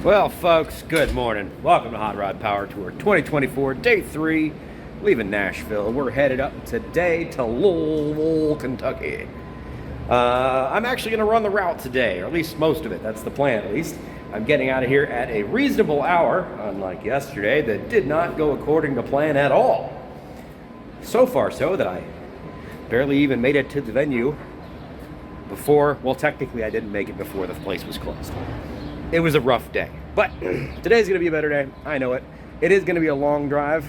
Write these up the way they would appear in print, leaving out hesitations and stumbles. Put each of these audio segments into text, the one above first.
Well, folks, good morning. Welcome to Hot Rod Power Tour 2024, day 3, leaving Nashville. We're headed up today to Louisville, Kentucky. I'm actually going to run the route today, or at least most of it. That's the plan, at least. I'm getting out of here at a reasonable hour, unlike yesterday, that did not go according to plan at all. So far so that I barely even made it to the venue before, well, technically I didn't make it before the place was closed. It was a rough day, but today's gonna be a better day. I know it. It is gonna be a long drive.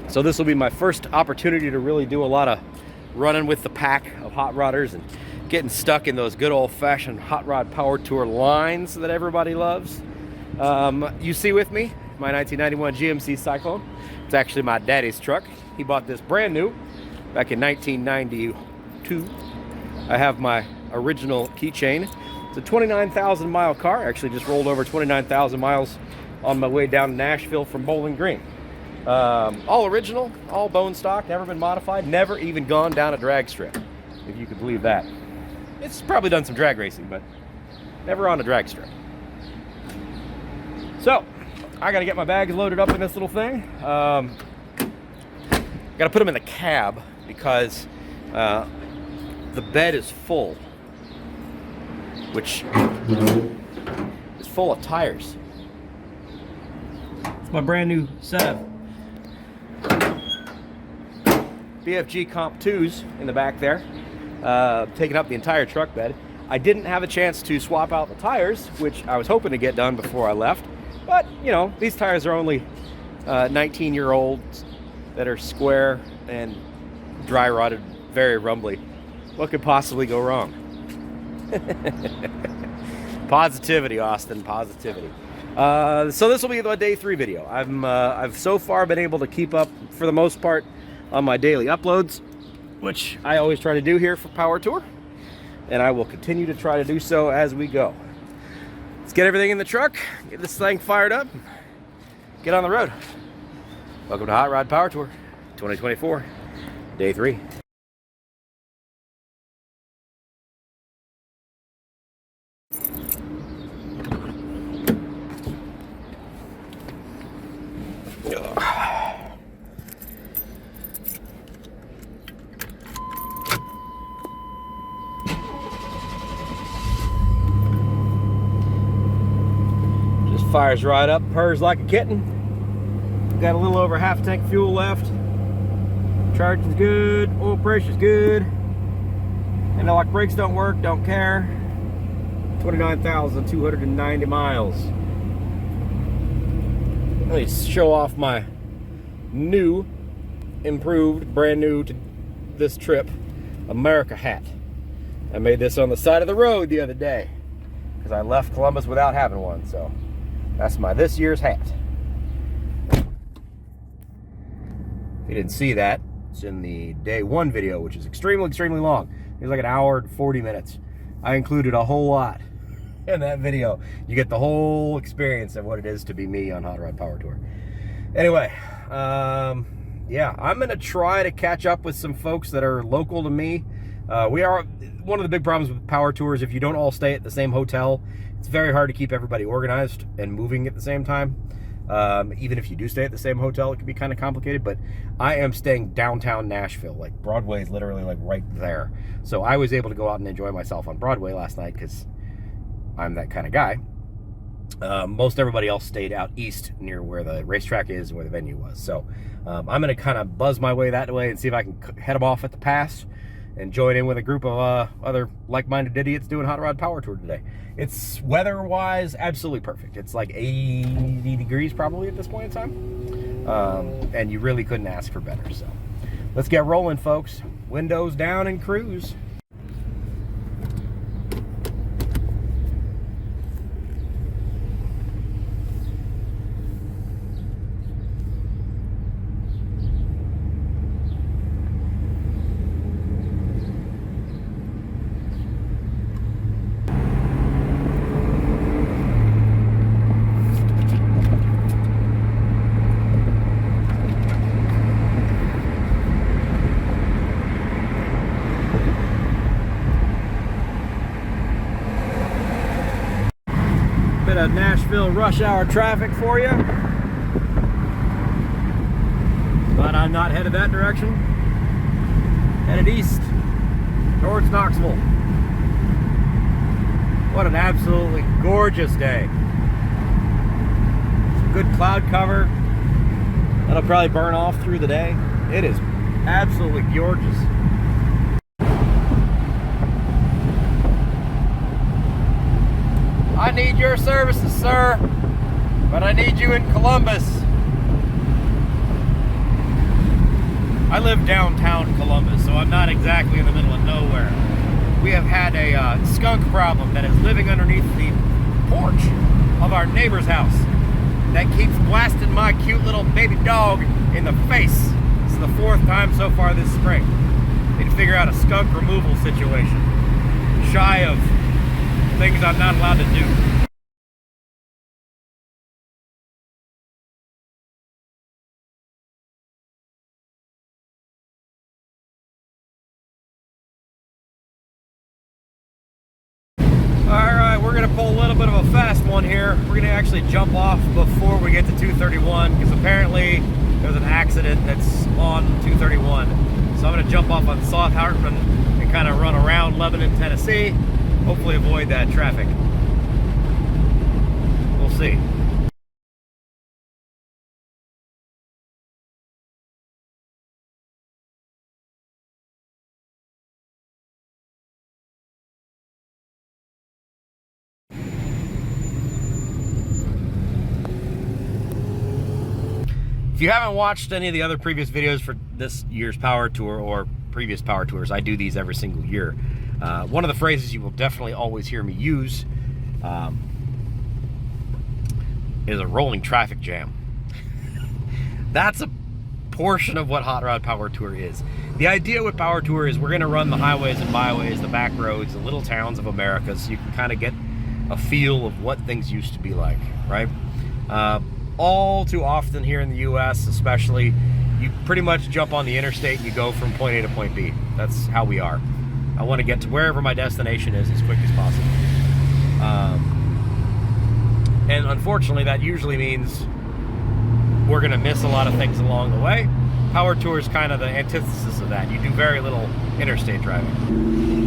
So this will be my first opportunity to really do a lot of running with the pack of hot rodders and getting stuck in those good old-fashioned hot rod power tour lines that everybody loves. You see with me, my 1991 GMC Cyclone. It's actually my daddy's truck. He bought this brand new back in 1992. I have my original keychain. It's a 29,000 mile car. I actually just rolled over 29,000 miles on my way down to Nashville from Bowling Green. All original, all bone stock, never been modified, never even gone down a drag strip, if you could believe that. It's probably done some drag racing, but never on a drag strip. So, I gotta get my bags loaded up in this little thing. Gotta put them in the cab because the bed is full, which is full of tires. It's my brand new set of BFG Comp 2s in the back there, taking up the entire truck bed. I didn't have a chance to swap out the tires, which I was hoping to get done before I left, but you know, these tires are only 19-year-olds that are square and dry rotted, very rumbly. What could possibly go wrong? Positivity, Austin, positivity. So this will be the day 3 video. I've so far been able to keep up for the most part on my daily uploads, which I always try to do here for Power Tour, and I will continue to try to do so as we go. Let's get everything in the truck, get this thing fired up, get on the road. Welcome to Hot Rod Power Tour 2024, day 3. Just fires right up, purrs like a kitten. Got a little over half tank fuel left. Charging's good, oil pressure's good. And like brakes don't work, don't care. 29,290 miles. Let me show off my new, improved, brand new to this trip America hat. I made this on the side of the road the other day because I left Columbus without having one, so that's my this year's hat. If you didn't see that, it's in the day 1 video, which is extremely long. It was like an hour and 40 minutes. I included a whole lot in that video. You get the whole experience of what it is to be me on Hot Rod Power Tour. Anyway, yeah, I'm gonna try to catch up with some folks that are local to me. We are one of the big problems with power tours. If you don't all stay at the same hotel, it's very hard to keep everybody organized and moving at the same time. Even if you do stay at the same hotel, it can be kind of complicated, but I am staying downtown Nashville. Like Broadway is literally like right there. So I was able to go out and enjoy myself on Broadway last night because I'm that kind of guy. Most everybody else stayed out east near where the racetrack is and where the venue was. So I'm going to kind of buzz my way that way and see if I can head them off at the pass and join in with a group of other like-minded idiots doing Hot Rod Power Tour today. It's weather-wise absolutely perfect. It's like 80 degrees probably at this point in time. And you really couldn't ask for better. So let's get rolling, folks. Windows down and cruise. bit of Nashville rush hour traffic for you. But I'm not headed that direction. Headed east towards Knoxville. What an absolutely gorgeous day. Some good cloud cover. That'll probably burn off through the day. It is absolutely gorgeous. I need your services, sir, but I need you in Columbus. I live downtown Columbus, so I'm not exactly in the middle of nowhere. We have had a skunk problem that is living underneath the porch of our neighbor's house that keeps blasting my cute little baby dog in the face. This is the 4th time so far this spring. Need to figure out a skunk removal situation. Shy of things I'm not allowed to do. Alright, we're going to pull a little bit of a fast one here. We're going to actually jump off before we get to 231 because apparently there's an accident that's on 231. So I'm going to jump off on South Hartman and kind of run around Lebanon, Tennessee. Hopefully avoid that traffic. We'll see. If you haven't watched any of the other previous videos for this year's power tour or previous power tours, I do these every single year. One of the phrases you will definitely always hear me use is a rolling traffic jam. That's a portion of what Hot Rod Power Tour is. The idea with Power Tour is we're going to run the highways and byways, the back roads, the little towns of America, so you can kind of get a feel of what things used to be like, right? All too often here in the U.S. especially, you pretty much jump on the interstate and you go from point A to point B. That's how we are. I want to get to wherever my destination is as quick as possible. And unfortunately, that usually means we're going to miss a lot of things along the way. Power Tour is kind of the antithesis of that. You do very little interstate driving.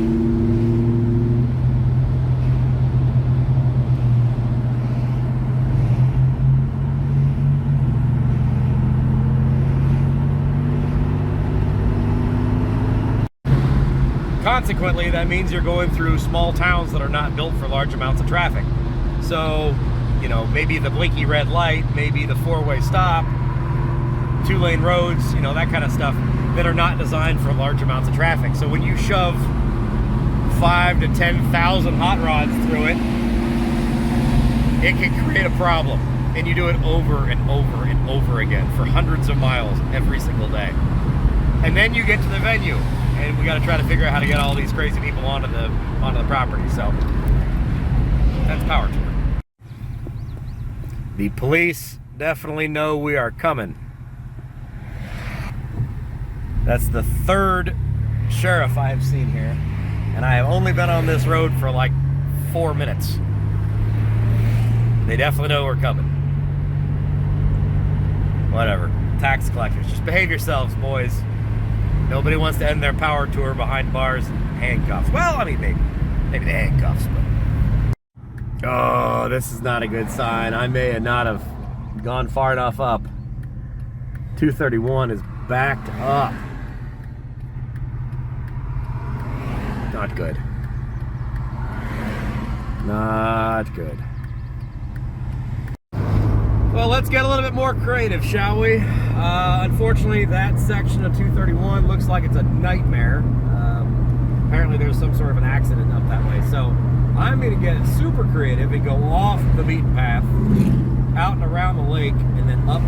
Consequently, that means you're going through small towns that are not built for large amounts of traffic. So, you know, maybe the blinky red light, maybe the four-way stop, two-lane roads, you know, that kind of stuff that are not designed for large amounts of traffic. So when you shove 5,000 to 10,000 hot rods through it, it can create a problem. And you do it over and over and over again for hundreds of miles every single day. And then you get to the venue, and we got to try to figure out how to get all these crazy people onto the property. So that's Power Tour. The police definitely know we are coming. That's the 3rd sheriff I have seen here, and I have only been on this road for like 4 minutes. They definitely know we're coming. Whatever. Tax collectors, just behave yourselves, boys. Nobody wants to end their power tour behind bars and handcuffs. Well, I mean, maybe the handcuffs, but... Oh, this is not a good sign. I may not have gone far enough up. 231 is backed up. Not good. Not good. Well, let's get a little bit more creative, shall we? Unfortunately, that section of 231 looks like it's a nightmare. Apparently there's some sort of an accident up that way. So I'm going to get super creative and go off the beaten path, out and around the lake, and then up,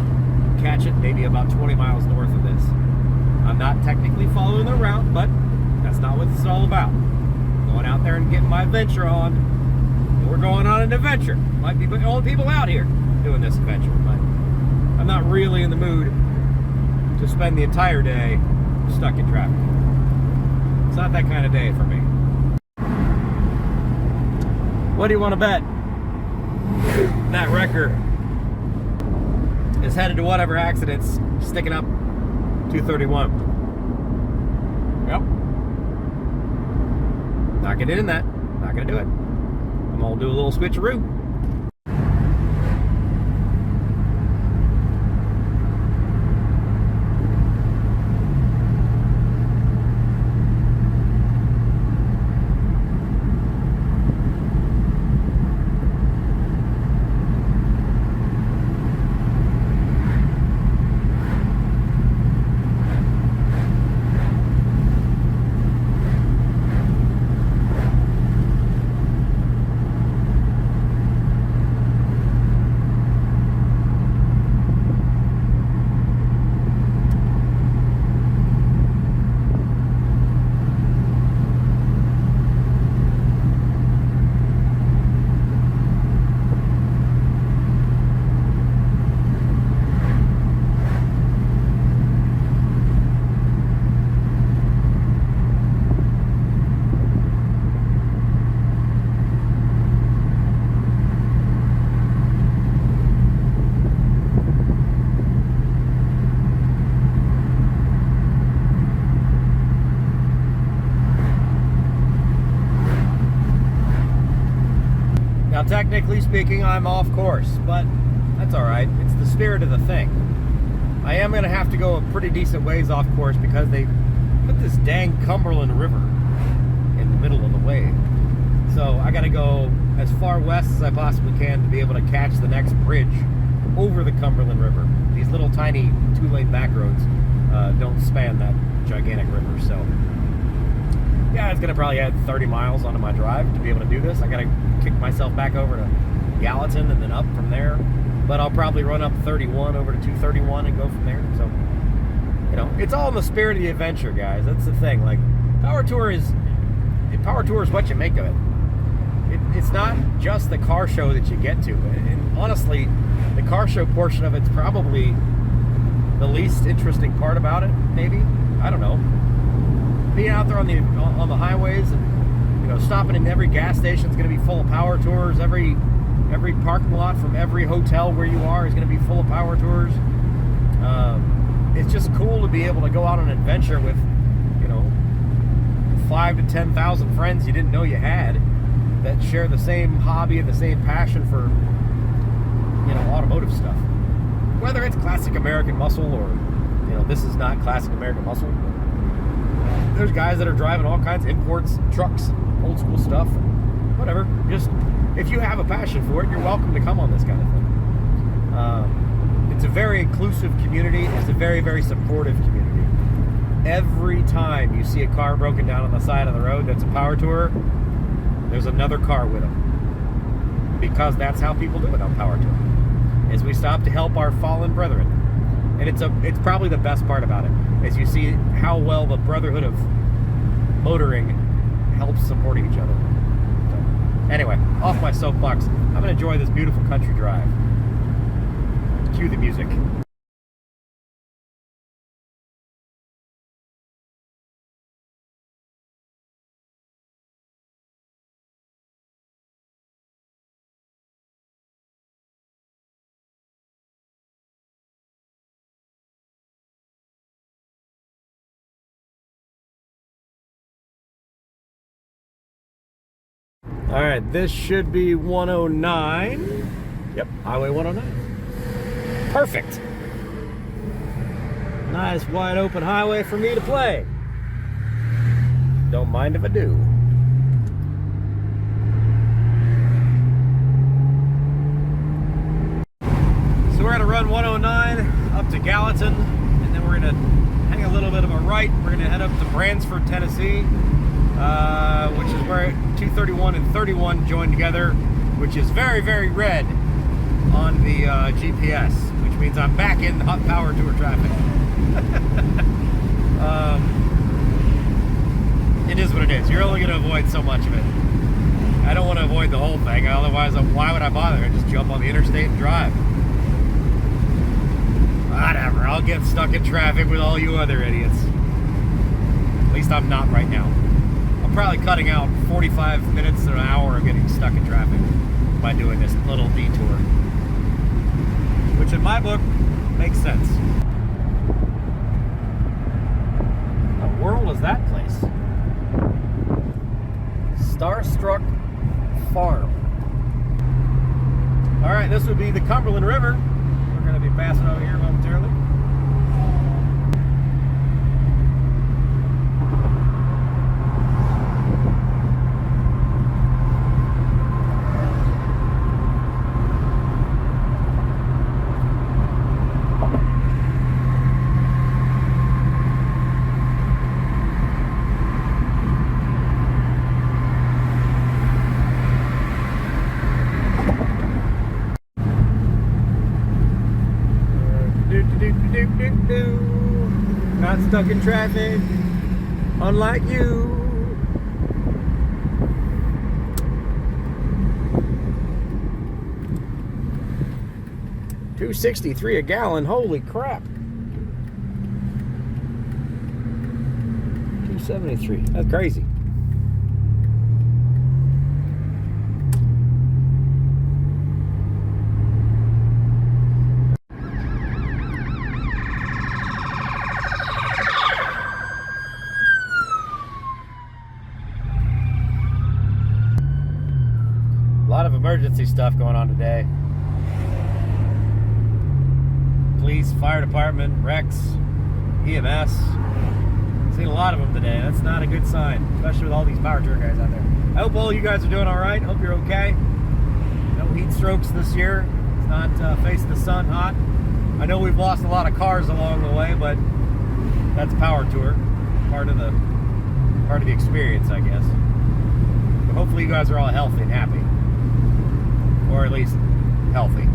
catch it maybe about 20 miles north of this. I'm not technically following the route, but that's not what this is all about. Going out there and getting my adventure on. And we're going on an adventure. Might be the only people out here doing this adventure, but I'm not really in the mood to spend the entire day stuck in traffic. It's not that kind of day for me. What do you want to bet? That wrecker is headed to whatever accident's sticking up 231. Yep. Not getting in that. Not gonna do it. I'm gonna do a little switcheroo. Now, technically speaking, I'm off course, but that's all right. It's the spirit of the thing. I am going to have to go a pretty decent ways off course because they put this dang Cumberland River in the middle of the way. So I got to go as far west as I possibly can to be able to catch the next bridge over the Cumberland River. These little tiny two-lane back roads don't span that gigantic river, so yeah, it's going to probably add 30 miles onto my drive to be able to do this. I got to kick myself back over to Gallatin and then up from there. But I'll probably run up 31 over to 231 and go from there. So, you know, it's all in the spirit of the adventure, guys. That's the thing. Like, Power Tour is what you make of it. It's not just the car show that you get to. And honestly, the car show portion of it's probably the least interesting part about it, maybe. I don't know. Being out there on the highways and, you know, stopping in every gas station is going to be full of Power Tours. Every parking lot from every hotel where you are is going to be full of Power Tours. It's just cool to be able to go out on an adventure with, you know, 5,000 to 10,000 friends you didn't know you had that share the same hobby and the same passion for, you know, automotive stuff. Whether it's classic American muscle or, you know, this is not classic American muscle. There's guys that are driving all kinds of imports, trucks, old school stuff, whatever. Just, if you have a passion for it, you're welcome to come on this kind of thing. It's a very inclusive community. It's a very, very supportive community. Every time you see a car broken down on the side of the road that's a Power Tour, there's another car with them. Because that's how people do it on Power Tour. Is we stop to help our fallen brethren. And it's probably the best part about it, is you see how well the Brotherhood of motoring helps supporting each other. So, anyway, off my soapbox. I'm going to enjoy this beautiful country drive. Cue the music. All right, this should be 109. Yep, Highway 109. Perfect. Nice wide open highway for me to play. Don't mind if I do. So we're gonna run 109 up to Gallatin, and then we're gonna hang a little bit of a right. We're gonna head up to Brantford, Tennessee. Which is where 231 and 31 join together, which is very, very red on the GPS, which means I'm back in hot Power Tour traffic. It is what it is. You're only going to avoid so much of it. I don't want to avoid the whole thing, otherwise why would I bother? I just jump on the interstate and drive. Whatever, I'll get stuck in traffic with all you other idiots. At least I'm not right now. I'm probably cutting out 45 minutes to an hour of getting stuck in traffic. by doing this little detour, which in my book makes sense. What world is that place? Starstruck Farm. All right, this would be the Cumberland River. We're going to be passing over here momentarily. Not stuck in traffic, unlike you. $2.63 a gallon, holy crap. $2.73, that's crazy. A lot of emergency stuff going on today. Police, fire department, Rex, EMS. Seen a lot of them today. That's not a good sign, especially with all these power tour guys out there. I hope all you guys are doing all right. Hope you're okay. No heat strokes this year. It's not facing the sun hot. I know we've lost a lot of cars along the way, but that's power tour. Part of the experience, I guess. But hopefully you guys are all healthy and happy. Or at least healthy.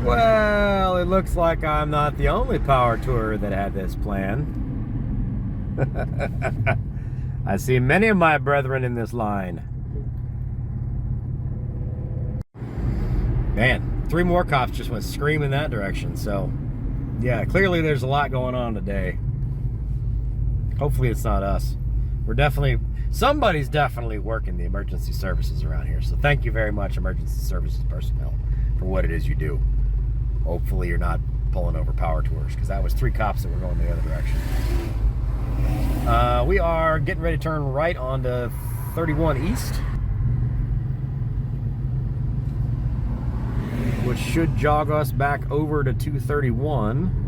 Well, it looks like I'm not the only power tourer that had this plan. I see many of my brethren in this line. Man, 3 more cops just went screaming that direction. So, yeah, clearly there's a lot going on today. Hopefully it's not us. Somebody's definitely working the emergency services around here. So thank you very much, emergency services personnel, for what it is you do. Hopefully you're not pulling over power tours, because that was 3 cops that were going the other direction. We are getting ready to turn right onto 31 East, which should jog us back over to 231.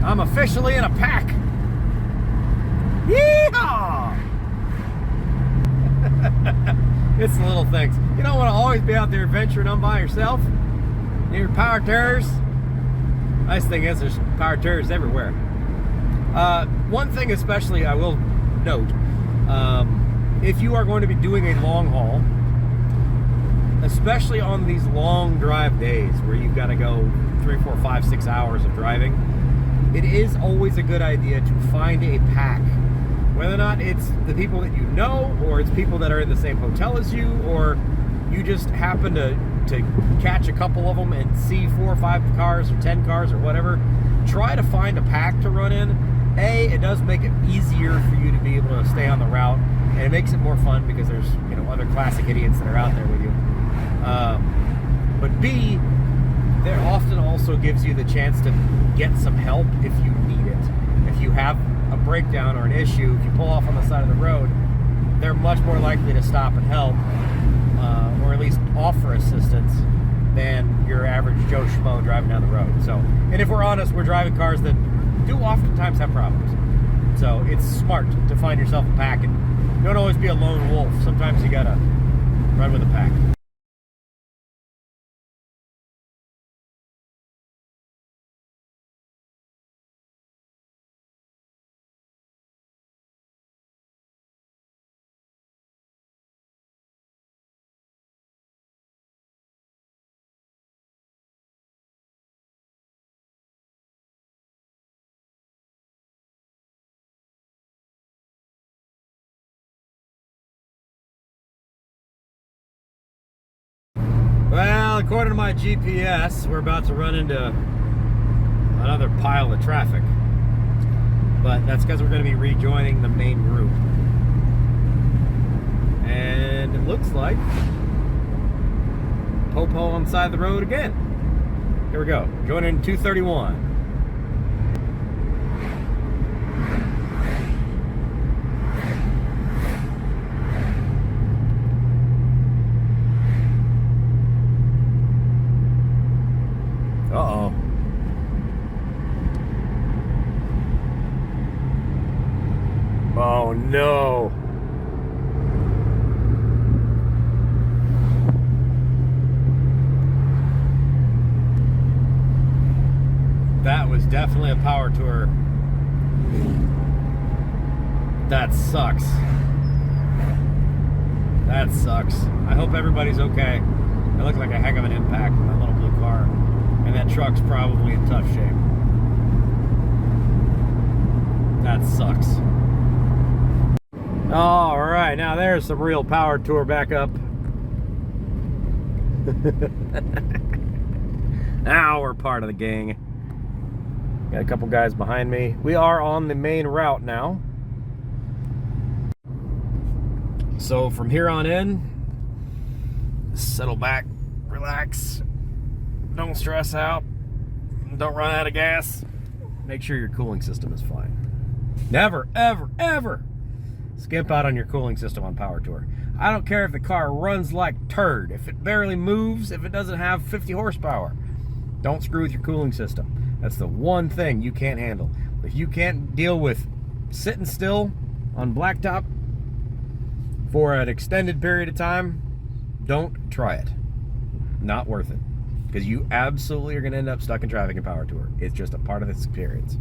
I'm officially in a pack. Yeehaw! It's the little things. You don't want to always be out there adventuring on by yourself. Your power tours. Nice thing is there's power tours everywhere. One thing especially I will note, if you are going to be doing a long haul, especially on these long drive days where you've got to go 3, 4, 5, 6 hours of driving, it is always a good idea to find a pack. Whether or not it's the people that you know, or it's people that are in the same hotel as you, or you just happen to catch a couple of them and see 4 or 5 cars or 10 cars or whatever. Try to find a pack to run in. It does make it easier for you to be able to stay on the route, and it makes it more fun because there's other classic idiots that are out there with you. But B, there often also gives you the chance to get some help if you need it. If you have a breakdown or an issue, if you pull off on the side of the road, they're much more likely to stop and help, or at least offer assistance, than your average Joe Schmo driving down the road. So, and if we're honest, we're driving cars that do oftentimes have problems. So it's smart to find yourself a pack and don't always be a lone wolf. Sometimes you gotta run with a pack. Well, according to my GPS, we're about to run into another pile of traffic. But that's because we're going to be rejoining the main route. And it looks like Popo on the side of the road again. Here we go. Joining 231. Uh-oh. Oh no. That was definitely a power tour. That sucks. That sucks. I hope everybody's okay. It looked like a heck of an impact in that little blue car. And that truck's probably in tough shape. That sucks. All right, now there's some real power tour backup. Now we're part of the gang. Got a couple guys behind me. We are on the main route now. So from here on in, settle back, relax, don't stress out, don't run out of gas. Make sure your cooling system is fine. Never, ever, ever skimp out on your cooling system on Power Tour. I don't care if the car runs like turd, if it barely moves, if it doesn't have 50 horsepower. Don't screw with your cooling system. That's the one thing you can't handle. If you can't deal with sitting still on blacktop for an extended period of time, don't try it. Not worth it. Because you absolutely are going to end up stuck in traffic in Power Tour. It's just a part of this experience.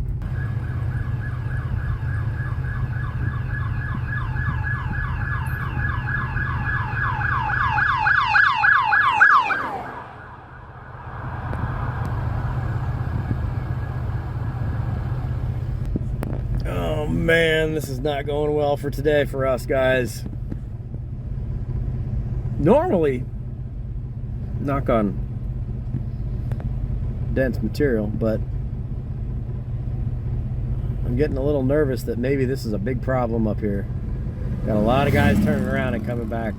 Oh man, this is not going well for today for us guys. Normally, knock on dense material, but I'm getting a little nervous that maybe this is a big problem up here. Got a lot of guys turning around and coming back.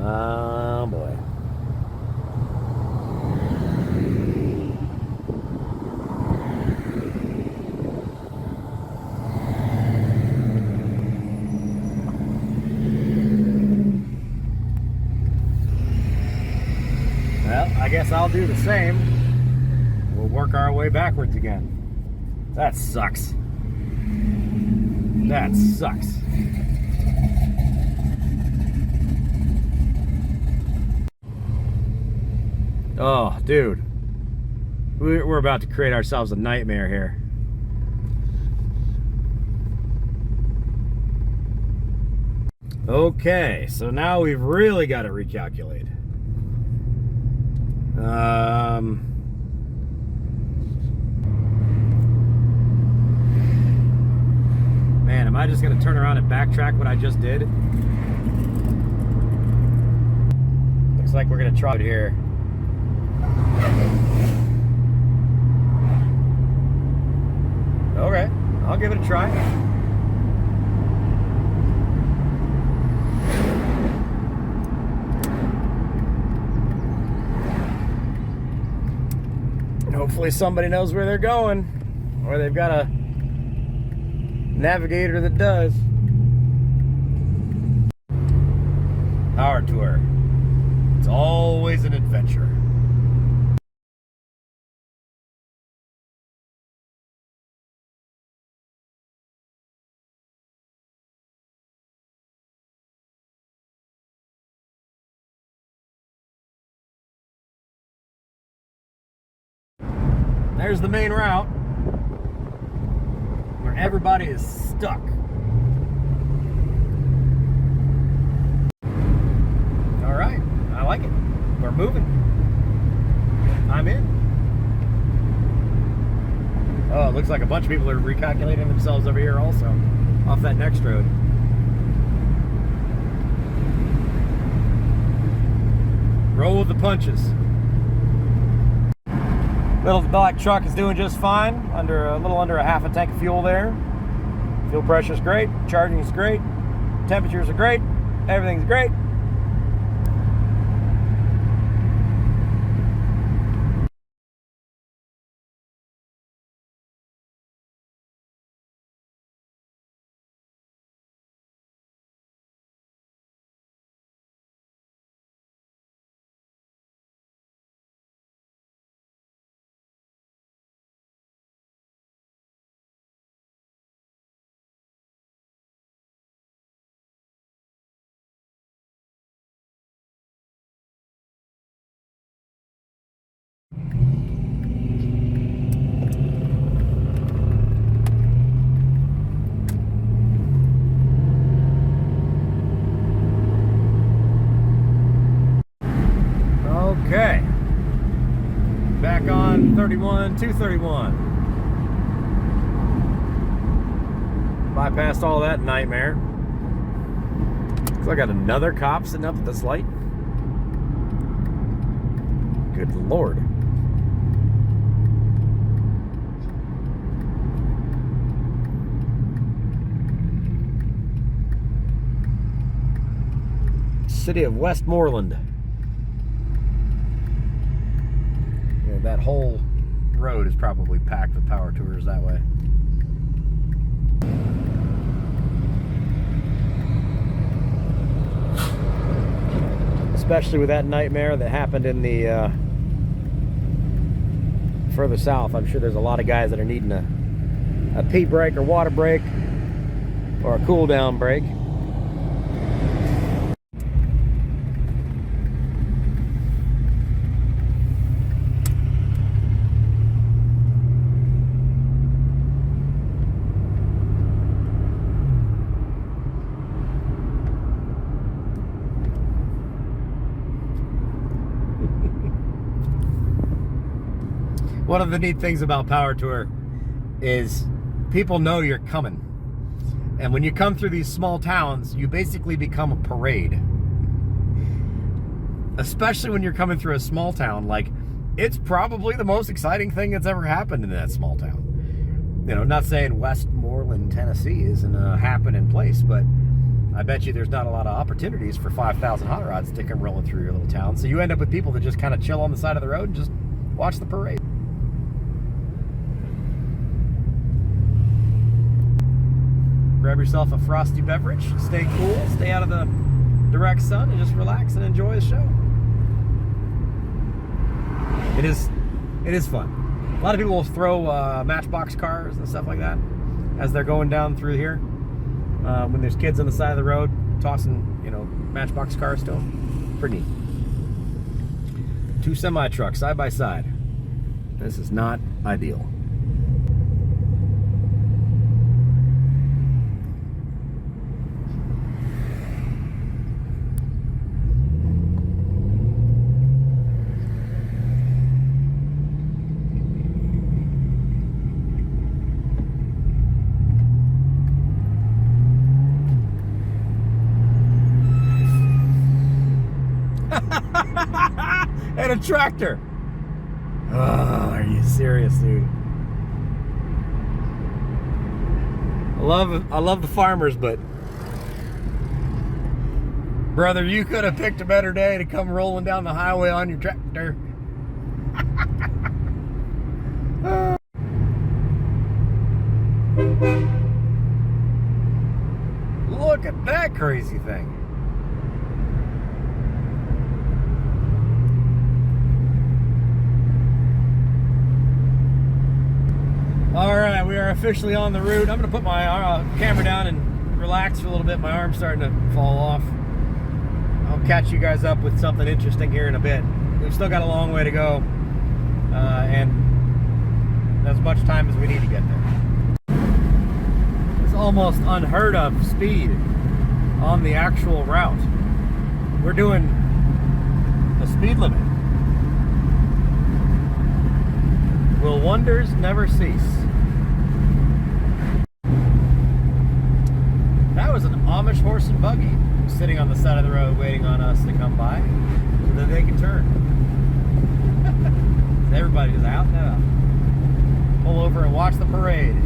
Oh boy. Well, I guess I'll do the same. We'll work our way backwards again. That sucks. That sucks. Oh, dude. We're about to create ourselves a nightmare here. Okay, so now we've really got to recalculate. Man, am I just going to turn around and backtrack what I just did? Looks like we're going to try it here. Okay, I'll give it a try. Hopefully somebody knows where they're going, or they've got a navigator that does. Power tour. It's always an adventure. There's the main route where everybody is stuck. All right, I like it. We're moving. I'm in. Oh, it looks like a bunch of people are recalculating themselves over here also, off that next road. Roll with the punches. Little black truck is doing just fine, a little under a half a tank of fuel there. Fuel pressure is great, charging is great, temperatures are great, everything's great. Okay, back on 231. Bypassed all that nightmare. So I got another cop sitting up at this light. Good Lord. City of Westmoreland. That whole road is probably packed with power tours that way. Especially with that nightmare that happened in the further south. I'm sure there's a lot of guys that are needing a pee break or water break or a cool down break. One of the neat things about Power Tour is people know you're coming. And when you come through these small towns, you basically become a parade. Especially when you're coming through a small town, like, it's probably the most exciting thing that's ever happened in that small town. You know, not saying Westmoreland, Tennessee isn't a happening place, but I bet you there's not a lot of opportunities for 5,000 hot rods to come rolling through your little town. So you end up with people that just kind of chill on the side of the road and just watch the parade. Grab yourself a frosty beverage, stay cool, stay out of the direct sun, and just relax and enjoy the show. It is fun. A lot of people will throw matchbox cars and stuff like that as they're going down through here. When there's kids on the side of the road tossing, you know, matchbox cars to them. Pretty neat. Two semi trucks side by side. This is not ideal. And a tractor. Oh, are you serious, dude? I love the farmers, but brother, you could have picked a better day to come rolling down the highway on your tractor. Look at that crazy thing. All right, we are officially on the route. I'm gonna put my camera down and relax for a little bit. My arm's starting to fall off. I'll catch you guys up with something interesting here in a bit. We've still got a long way to go, and as much time as we need to get there. It's almost unheard of speed on the actual route. We're doing the speed limit. Will wonders never cease? That was an Amish horse and buggy sitting on the side of the road waiting on us to come by so that they can turn. Everybody's out now. Pull over and watch the parade.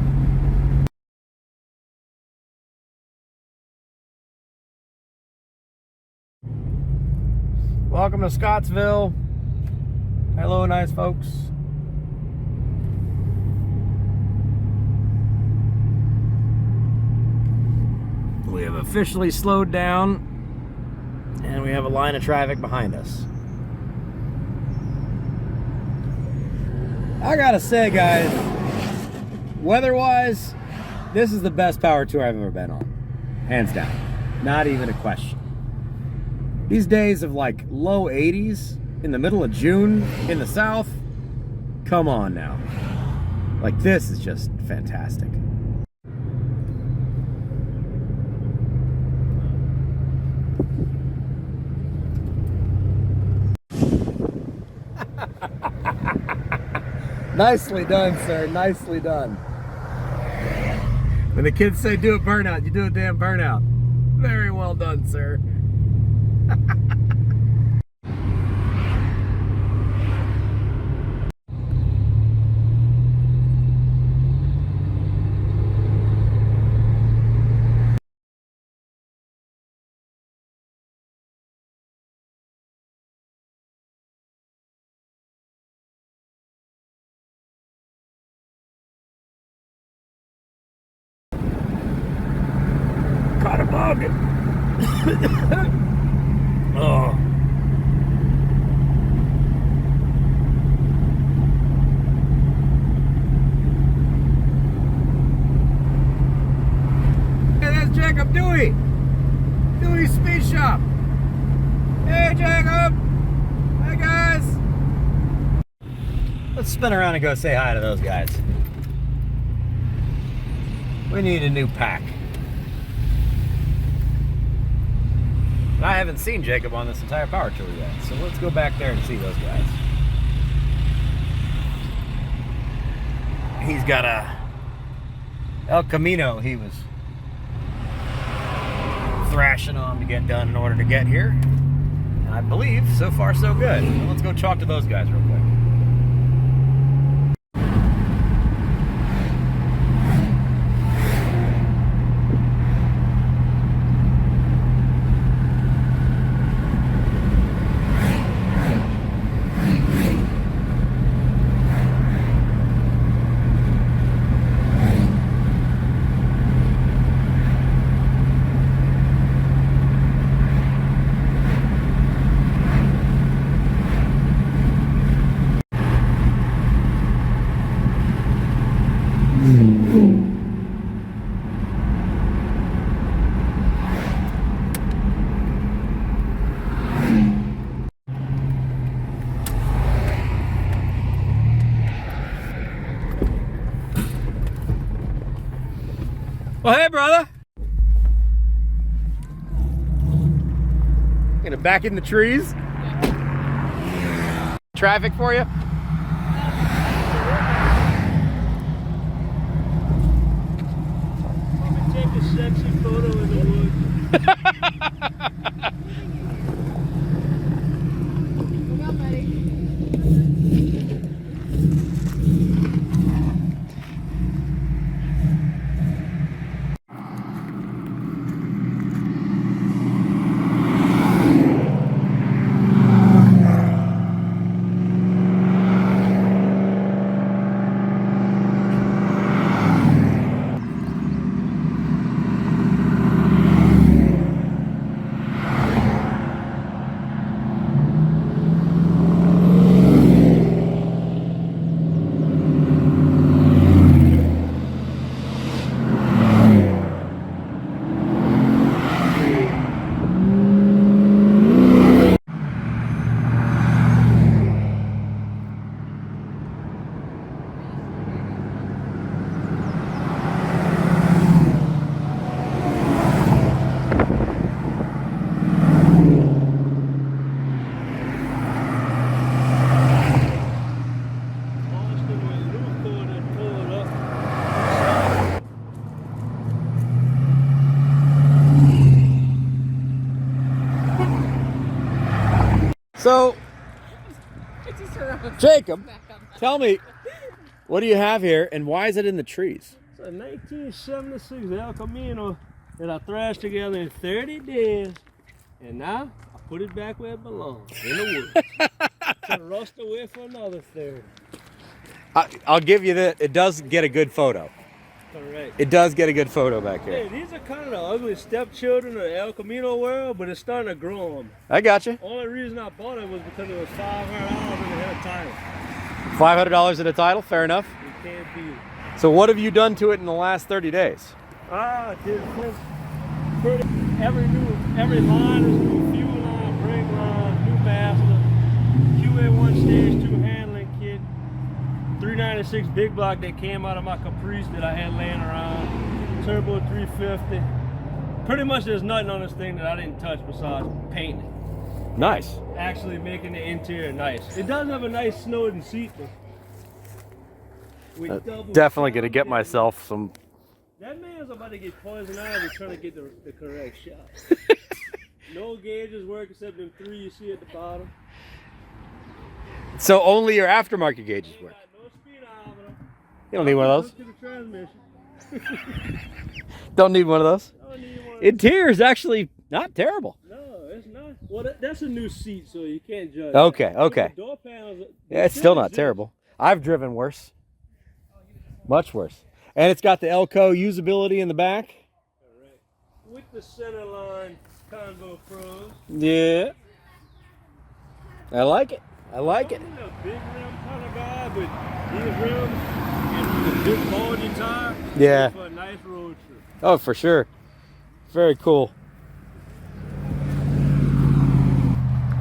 Welcome to Scottsville. Hello, nice folks. We have officially slowed down, and we have a line of traffic behind us. I gotta say, guys, weather-wise, this is the best power tour I've ever been on. Hands down. Not even a question. These days of like low 80s in the middle of June in the south, come on now. Like, this is just fantastic. Nicely done, sir. Nicely done. When the kids say do a burnout, you do a damn burnout. Very well done, sir. Caught a bug. Oh. Hey, that's Jacob Dewey. Dewey's Speed Shop. Hey, Jacob. Hi, guys. Let's spin around and go say hi to those guys. We need a new pack. I haven't seen Jacob on this entire power tour yet, so let's go back there and see those guys. He's got a El Camino he was thrashing on to get done in order to get here. And I believe so far so good. So let's go talk to those guys real quick. Well, hey, brother. Gonna back in the trees. Traffic for you? Take a sexy photo in the woods. Look out, buddy. So, Jacob, tell me, what do you have here and why is it in the trees? It's a 1976 El Camino that I thrashed together in 30 days, and now I put it back where it belongs, in the woods. To rust away for another 30. I'll give you that. It does get a good photo. Correct. It does get a good photo back here. Hey, these are kind of the ugly stepchildren of the El Camino world, but it's starting to grow on me. I got you. Only reason I bought it was because it was $500 and it had a title. $500 in a title, fair enough. You can't beat it. So what have you done to it in the last 30 days? Did every line is new fuel line, brake line, new master, QA1 stage 2 handling kit, 396 big block that came out of my Caprice that I had laying around, turbo 350. Pretty much there's nothing on this thing that I didn't touch besides painting. Nice. Actually making the interior nice. It does have a nice snowed seat though. Definitely gonna get myself some. That man's about to get poison ivy trying to get the correct shot. No gauges work except them 3 you see at the bottom. So only your aftermarket gauges work. No speedometer. You don't need one of those. To the transmission. Don't need one of those. I don't need one. Interior is actually not terrible. No, it's not. Well, that's a new seat, so you can't judge. Okay, that. okay. The door panels. Yeah, it's still not terrible. I've driven worse. Much worse. And it's got the Elco usability in the back. Correct. With the center line Convo Pros. Yeah. I like it. I like it. I'm a big rim kind of guy, but these rims and the big bulgy tire. Yeah. For a nice road trip. Oh, for sure. Very cool.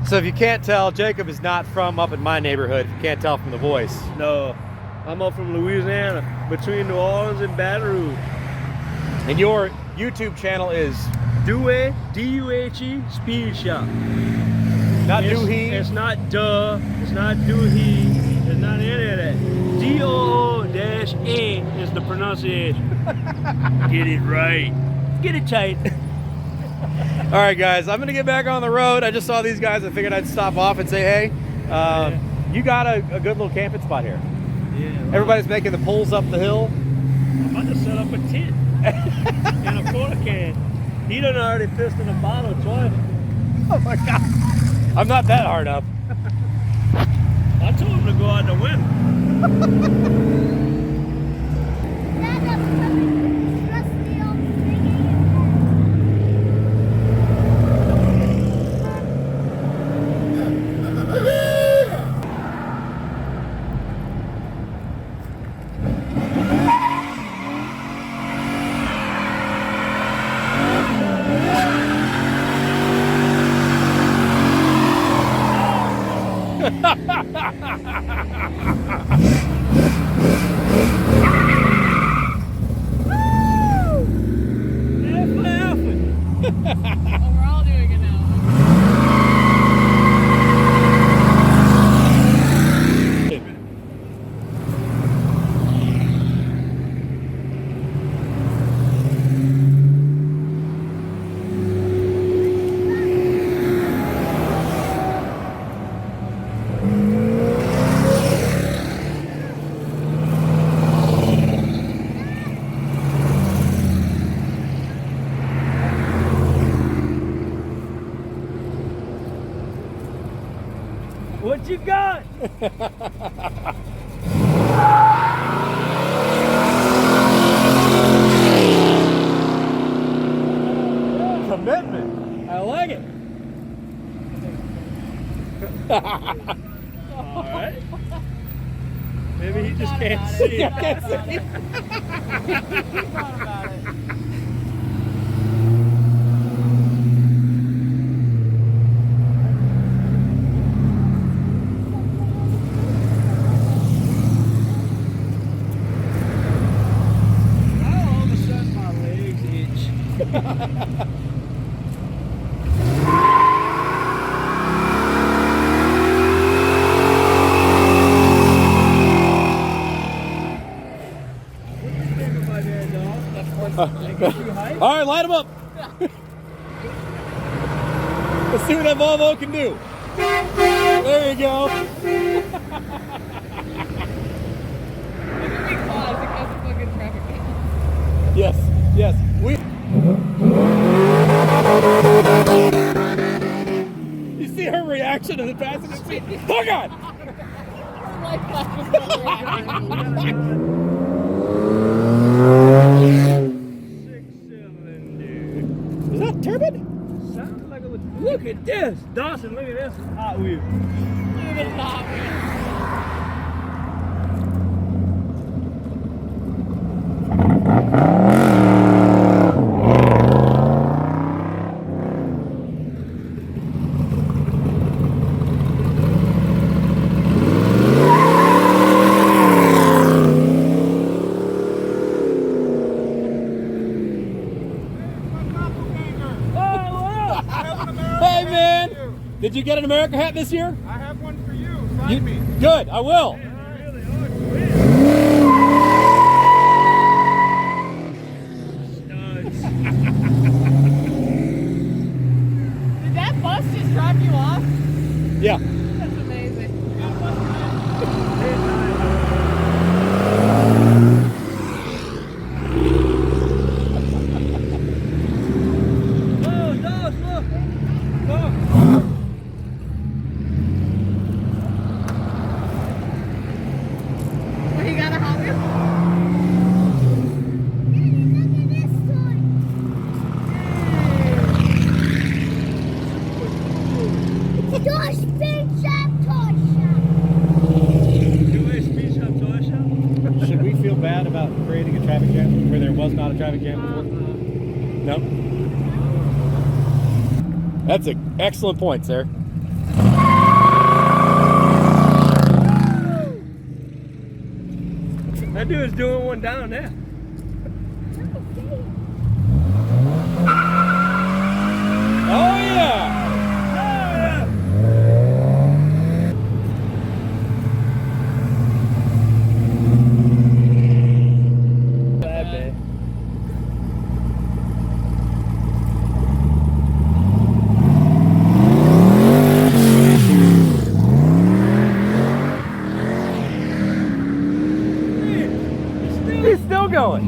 So if you can't tell, Jacob is not from up in my neighborhood. If you can't tell from the voice. No, I'm up from Louisiana, between New Orleans and Baton Rouge. And your YouTube channel is Duhe, D-U-H-E, Speed Shop. not Duhe. It's not Duh, it's not Duhe, it's not any of that. D-O-O-A is the pronunciation. Get it right. Get it tight. All right, guys, I'm gonna get back on the road. I just saw these guys. I figured I'd stop off and say, hey, you got a good little camping spot here. Yeah. Everybody's making the pulls up the hill. I'm about to set up a tent and a porta can. He done already pissed in a bottle twice. Oh my God. I'm not that hard up. I told him to go out the window. Dad, that's coming. Stress me out. we're all doing it now. What you got? Commitment. I like it. All right. Maybe he just can't see. I can't see. Thought about it. Now all of a sudden my legs itch. What do you think about that, dog? That gets you hyped? All right, light them up. Let's see what that Volvo can do. There you go. Look at me pause because of fucking traffic. Yes, yes. You see her reaction to the passenger seat? Oh God! Like Six-cylinder. Is that turbid? Sounds like a look at this. Dawson, look at this Hot Wheels. Hey man, did you get an America hat this year? I have one for you. Sign me. Good, I will. Did that bus just drop you off? Yeah. That's amazing. Oh, Dawes, look. Look. Well, he got a Hot Wheel? Toy Speed Shop, Toy Shop. Dewey Speed Shop Toy Shop. Should we feel bad about creating a traffic jam where there was not a traffic jam before? No? That's an excellent point, sir. That dude's doing one down there. Oh yeah! Bad day. He's still going.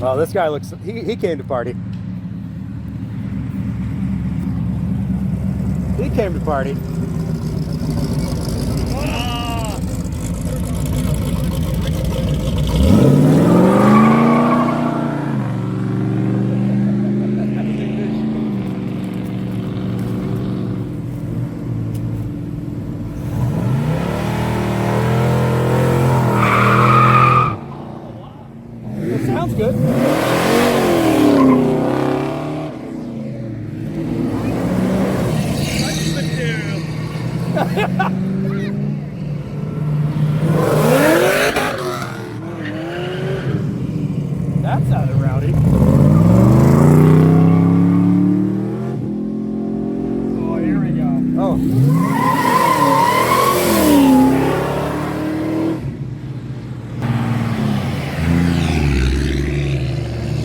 Oh, this guy looks, he came to party. He came to party. That sounded rowdy. Oh, here we go. Oh.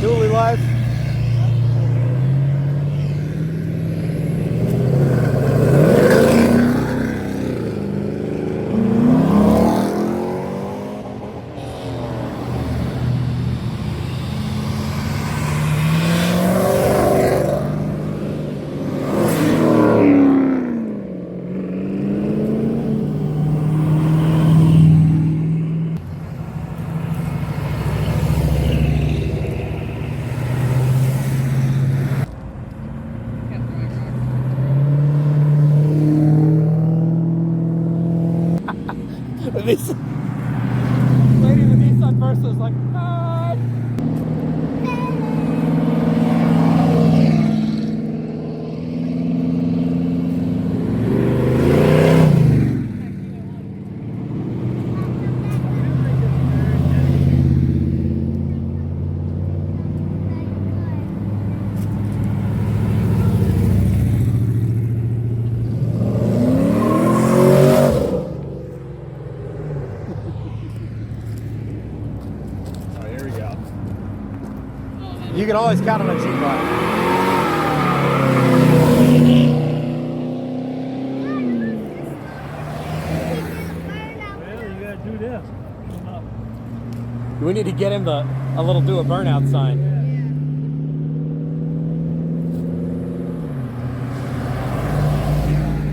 Duly live. This lady in the Nissan Versa is like, hi. You can always count on a G-Bot. Well, you gotta do this. We need to get him a little do a burnout sign.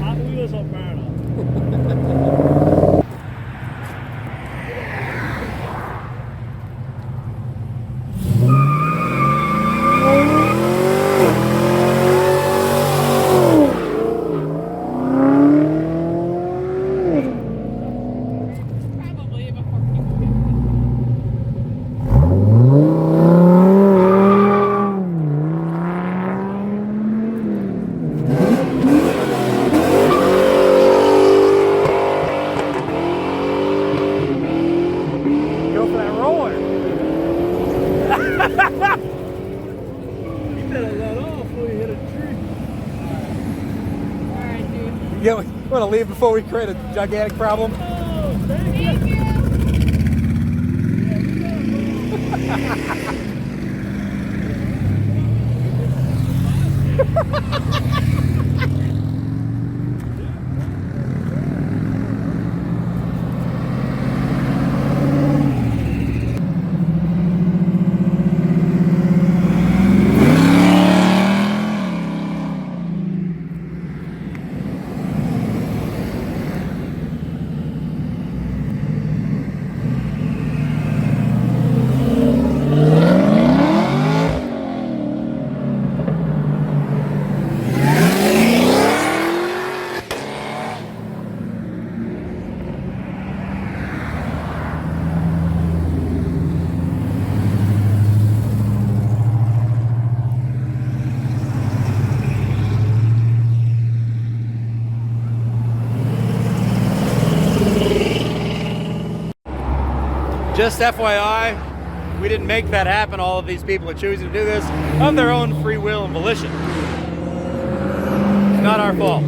Hot wheels on burnout. Probably before people get Go for that roller. You better let off before you hit a tree. Alright, dude. Yeah, we want to leave before we create a gigantic problem. Oh, thank you. Thank you. Just FYI, we didn't make that happen. All of these people are choosing to do this of their own free will and volition. It's not our fault.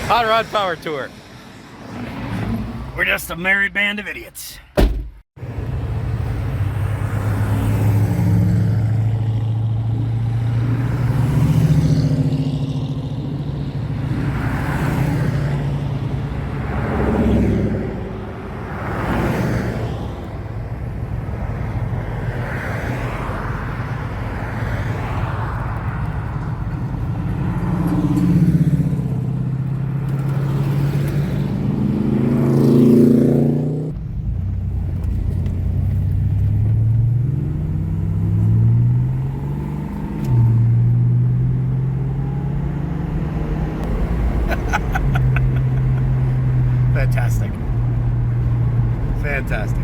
Hot Rod Power Tour. We're just a merry band of idiots. Fantastic. Fantastic.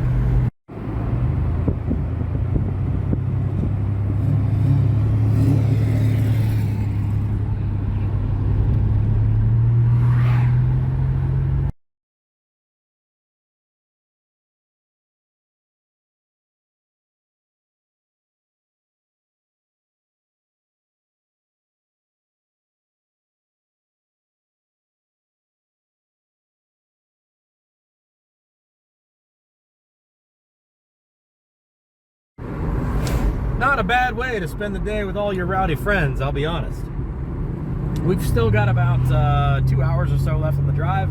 Not a bad way to spend the day with all your rowdy friends, I'll be honest. We've still got about 2 hours or so left on the drive,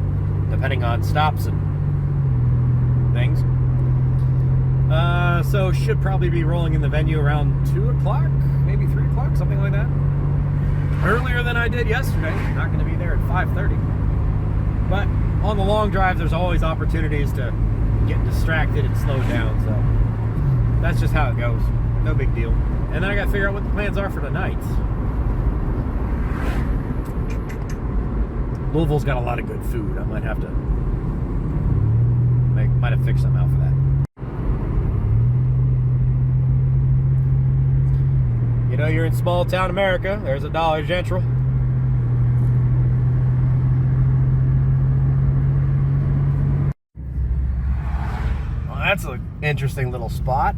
depending on stops and things. So should probably be rolling in the venue around 2 o'clock, maybe 3 o'clock, something like that. Earlier than I did yesterday. Not going to be there at 5:30. But on the long drive, there's always opportunities to get distracted and slow down, so that's just how it goes. No big deal. And then I got to figure out what the plans are for tonight. Louisville's got a lot of good food. I might have to fix something out for that. You know, you're in small town America. There's a Dollar General. Well, that's an interesting little spot.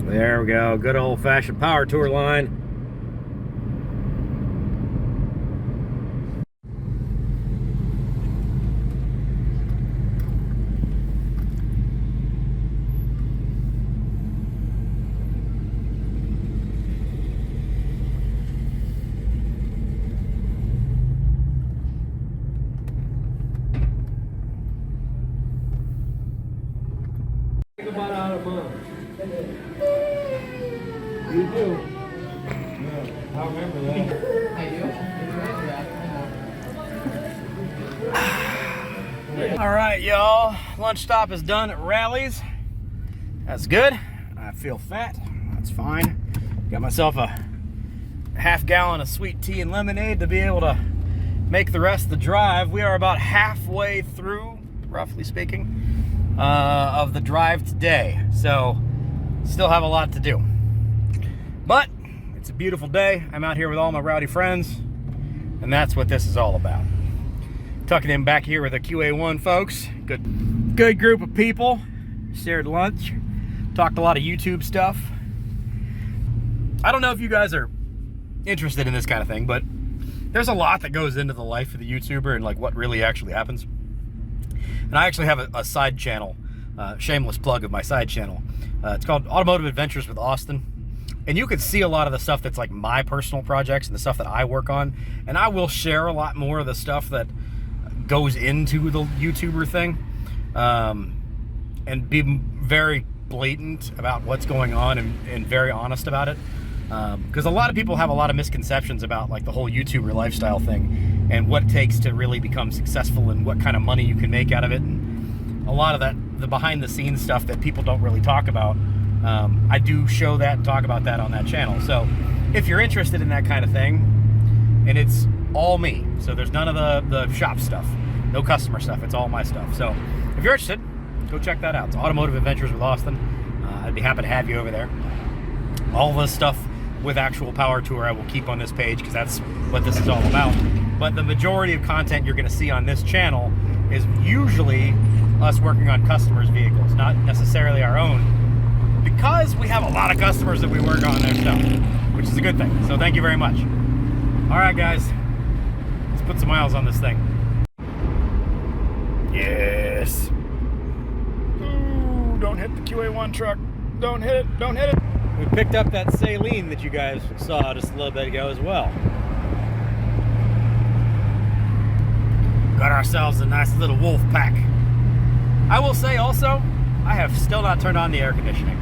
There we go, good old-fashioned power tour line. Think about out of month. You do. Yeah, I remember that. I do. All right, y'all. Lunch stop is done at Rally's. That's good. I feel fat. That's fine. Got myself a half gallon of sweet tea and lemonade to be able to make the rest of the drive. We are about halfway through, roughly speaking, of the drive today. So, still have a lot to do. But it's a beautiful day. I'm out here with all my rowdy friends, and that's what this is all about. Tucking in back here with the QA1 folks. Good group of people. Shared lunch. Talked a lot of YouTube stuff. I don't know if you guys are interested in this kind of thing, but there's a lot that goes into the life of the YouTuber and like what really actually happens. And I actually have a side channel, shameless plug of my side channel. It's called Automotive Adventures with Austin. And you can see a lot of the stuff that's like my personal projects and the stuff that I work on. And I will share a lot more of the stuff that goes into the YouTuber thing. And be very blatant about what's going on and very honest about it. Because a lot of people have a lot of misconceptions about like the whole YouTuber lifestyle thing and what it takes to really become successful and what kind of money you can make out of it. And a lot of that, the behind the scenes stuff that people don't really talk about. I do show that and talk about that on that channel. So if you're interested in that kind of thing, and it's all me, so there's none of the shop stuff, no customer stuff, it's all my stuff. So if you're interested, go check that out. It's Automotive Adventures with Austin. I'd be happy to have you over there. All the stuff with actual power tour I will keep on this page because that's what this is all about. But the majority of content you're going to see on this channel is usually us working on customers' vehicles, not necessarily our own, because we have a lot of customers that we work on their stuff, which is a good thing. So thank you very much. All right, guys, let's put some miles on this thing. Yes. Ooh, don't hit the QA1 truck. Don't hit it. Don't hit it. We picked up that saline that you guys saw just a little bit ago as well. Got ourselves a nice little wolf pack. I will say also, I have still not turned on the air conditioning.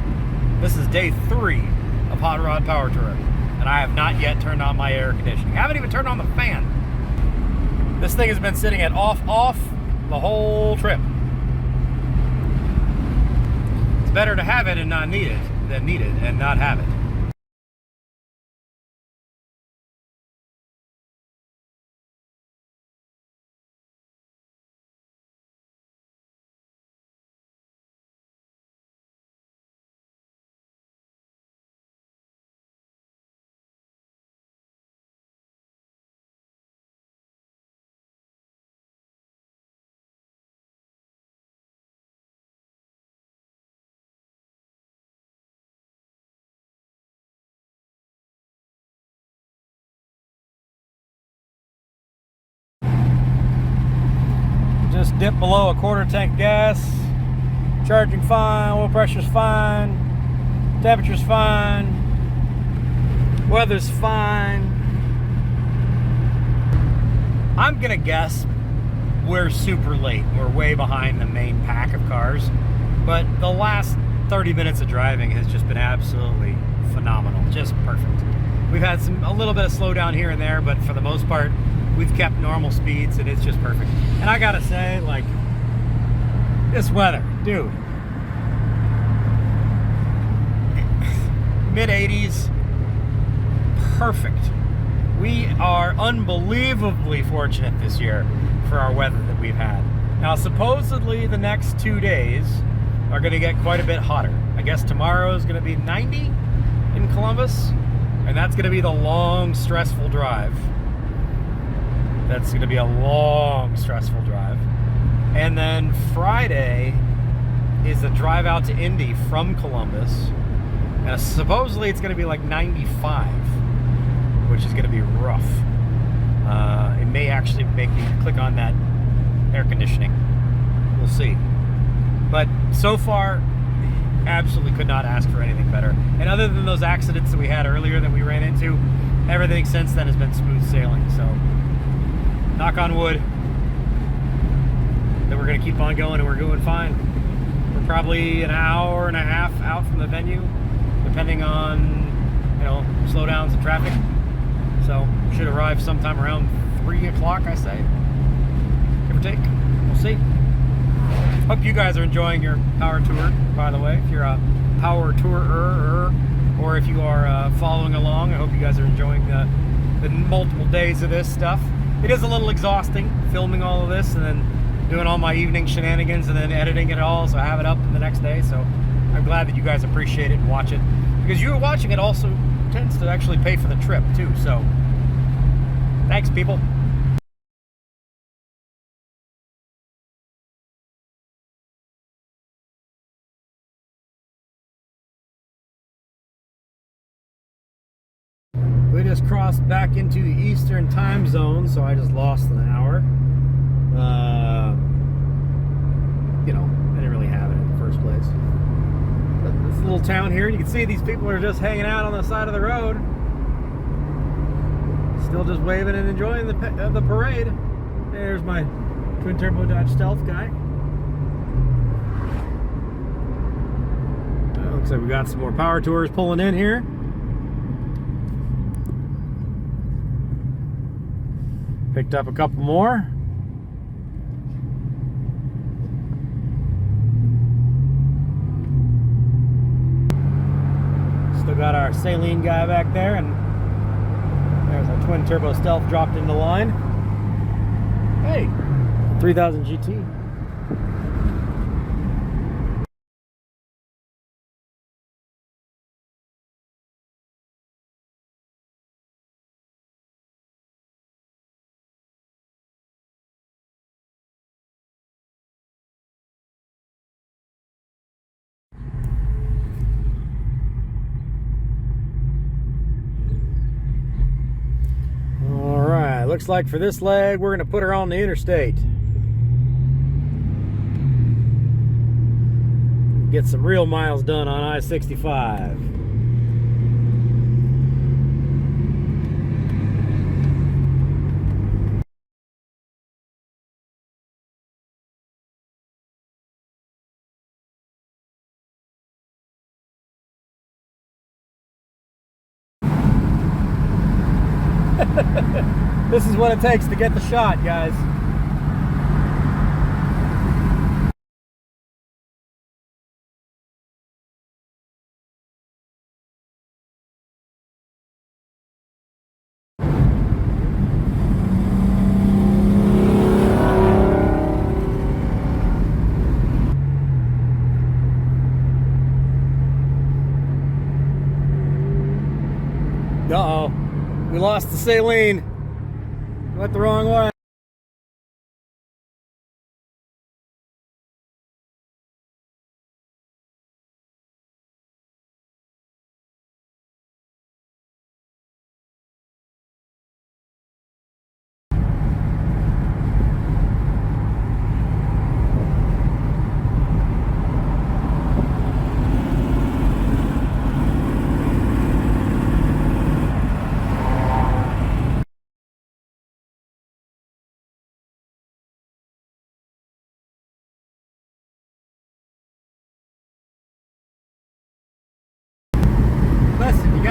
This is day 3 of Hot Rod Power Tour, and I have not yet turned on my air conditioning. I haven't even turned on the fan. This thing has been sitting at off the whole trip. It's better to have it and not need it than need it and not have it. dip below a quarter tank of gas. Charging fine, oil pressure's fine, temperature's fine, weather's fine. I'm gonna guess we're super late. We're way behind the main pack of cars, but the last 30 minutes of driving has just been absolutely phenomenal, just perfect. We've had a little bit of slowdown here and there, but for the most part, we've kept normal speeds, and it's just perfect. And I gotta say, like, this weather, dude. Mid-80s, perfect. We are unbelievably fortunate this year for our weather that we've had. Now, supposedly the next 2 days are going to get quite a bit hotter. I guess tomorrow is going to be 90 in Columbus, and that's going to be the long, stressful drive. That's going to be a long, stressful drive. And then Friday is the drive out to Indy from Columbus. And supposedly it's going to be like 95, which is going to be rough. It may actually make me click on that air conditioning. We'll see. But so far, absolutely could not ask for anything better. And other than those accidents that we had earlier that we ran into, everything since then has been smooth sailing. So, knock on wood, that we're going to keep on going and we're doing fine. We're probably an hour and a half out from the venue, depending on, slowdowns and traffic. So, should arrive sometime around 3 o'clock, I say. Give or take. We'll see. Hope you guys are enjoying your power tour, by the way. If you're a power tourer, or if you are following along, I hope you guys are enjoying the multiple days of this stuff. It is a little exhausting, filming all of this and then doing all my evening shenanigans and then editing it all, so I have it up the next day. So I'm glad that you guys appreciate it and watch it. Because you watching it also tends to actually pay for the trip, too. So thanks, people. We just crossed back into the Eastern time zone, so I just lost an hour. I didn't really have it in the first place. But this little town here, you can see these people are just hanging out on the side of the road. Still just waving and enjoying the parade. There's my twin turbo Dodge Stealth guy. Looks like we got some more power tours pulling in here. Picked up a couple more. Still got our saline guy back there, and there's our twin turbo Stealth dropped into line. Hey, 3000 GT. Looks like for this leg, we're going to put her on the interstate. Get some real miles done on I-65. This is what it takes to get the shot, guys. Uh-oh. We lost the saline. Went the wrong way.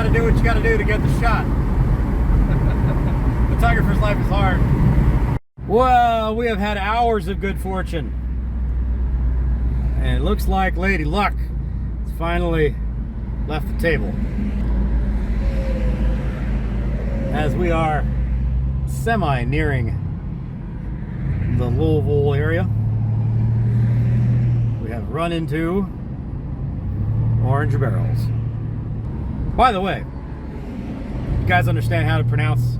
gotta do what you gotta do to get the shot. Photographer's life is hard. Well, we have had hours of good fortune. And it looks like Lady Luck has finally left the table. As we are semi-nearing the Louisville area, we have run into orange barrels. By the way, you guys understand how to pronounce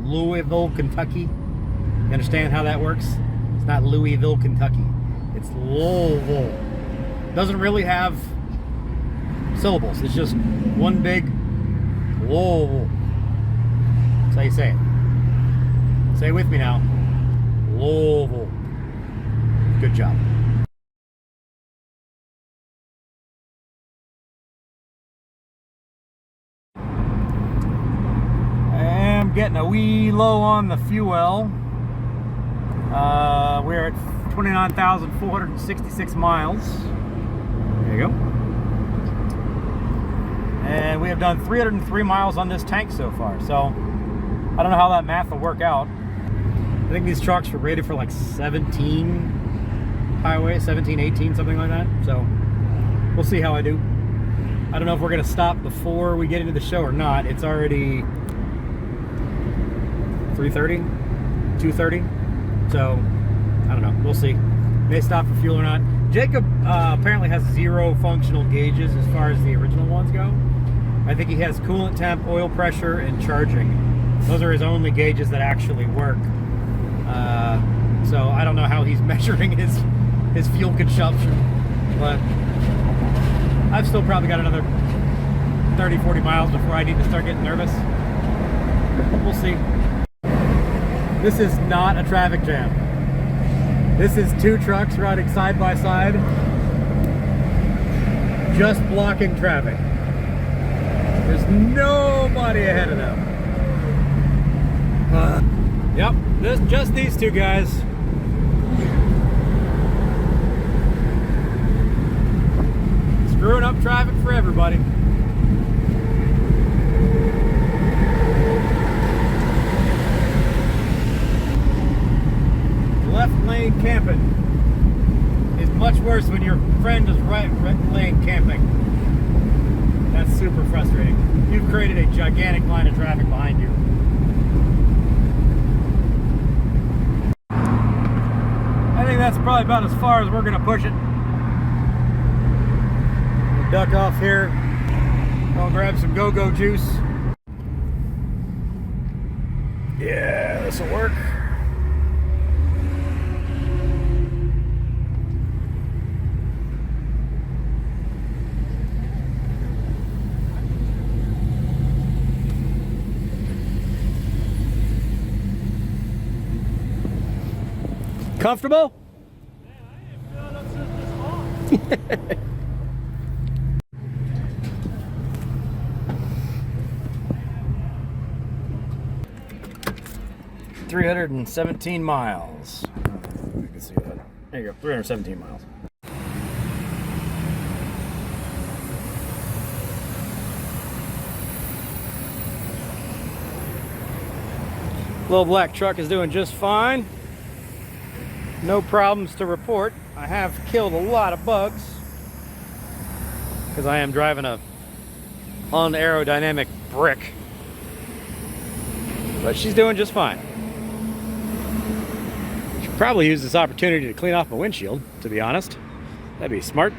Louisville, Kentucky? You understand how that works? It's not Louisville, Kentucky. It's Louisville. Doesn't really have syllables. It's just one big Louisville. That's how you say it. Say it with me now. Louisville. Good job. I'm getting a wee low on the fuel. We're at 29,466 miles. There you go. And we have done 303 miles on this tank so far. So I don't know how that math will work out. I think these trucks were rated for like 17 highway, 17, 18, something like that. So we'll see how I do. I don't know if we're gonna stop before we get into the show or not. It's already 3:30, 2:30. So I don't know, we'll see. May stop for fuel or not. Jacob apparently has 0 functional gauges as far as the original ones go. I think he has coolant temp, oil pressure, and charging. Those are his only gauges that actually work. So I don't know how he's measuring his fuel consumption, but I've still probably got another 30, 40 miles before I need to start getting nervous. We'll see. This is not a traffic jam. This is 2 trucks riding side by side, just blocking traffic. There's nobody ahead of them. Yep, just these 2 guys. Screwing up traffic for everybody. Left lane camping is much worse when your friend is right lane camping. That's super frustrating. You've created a gigantic line of traffic behind you. I think that's probably about as far as we're going to push it. We'll duck off here. Go grab some go-go juice. Yeah, this will work. Comfortable? Man, I ain't feeling up since this morning. 317 miles. You can see that. There you go, 317 miles. Little black truck is doing just fine. No problems to report. I have killed a lot of bugs because I am driving a unaerodynamic brick. But she's doing just fine. Should probably use this opportunity to clean off my windshield, to be honest. That'd be smart.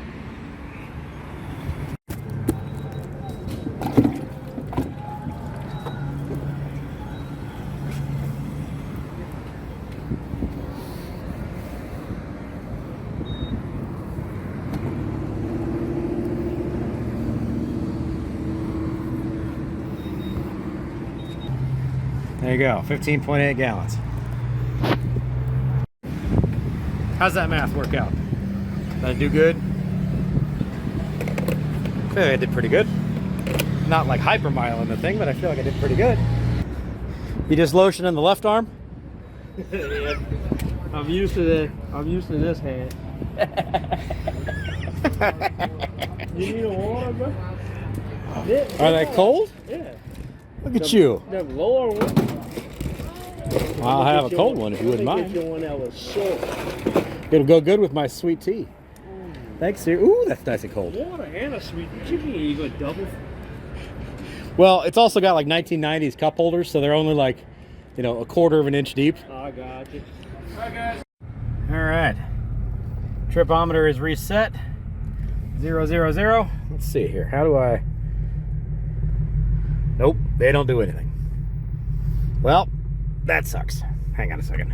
There you go, 15.8 gallons. How's that math work out? Did I do good? I feel like I did pretty good. Not like hypermile in the thing, but I feel like I did pretty good. You just lotioning the left arm? Yeah. I'm used to this hand. You need a water, bro? Are they cold? Yeah. Look at you. The lower one. I'll have a cold one if you wouldn't mind. Get you one that was short. It'll go good with my sweet tea. Thanks, sir. Ooh, that's nice and cold. Water and a sweet chicken. You go double. Well, it's also got like 1990s cup holders, so they're only like, you know, a quarter of an inch deep. I got you. All right. Tripometer is reset. 000. Let's see here. How do I? Nope, they don't do anything. Well, that sucks. Hang on a second.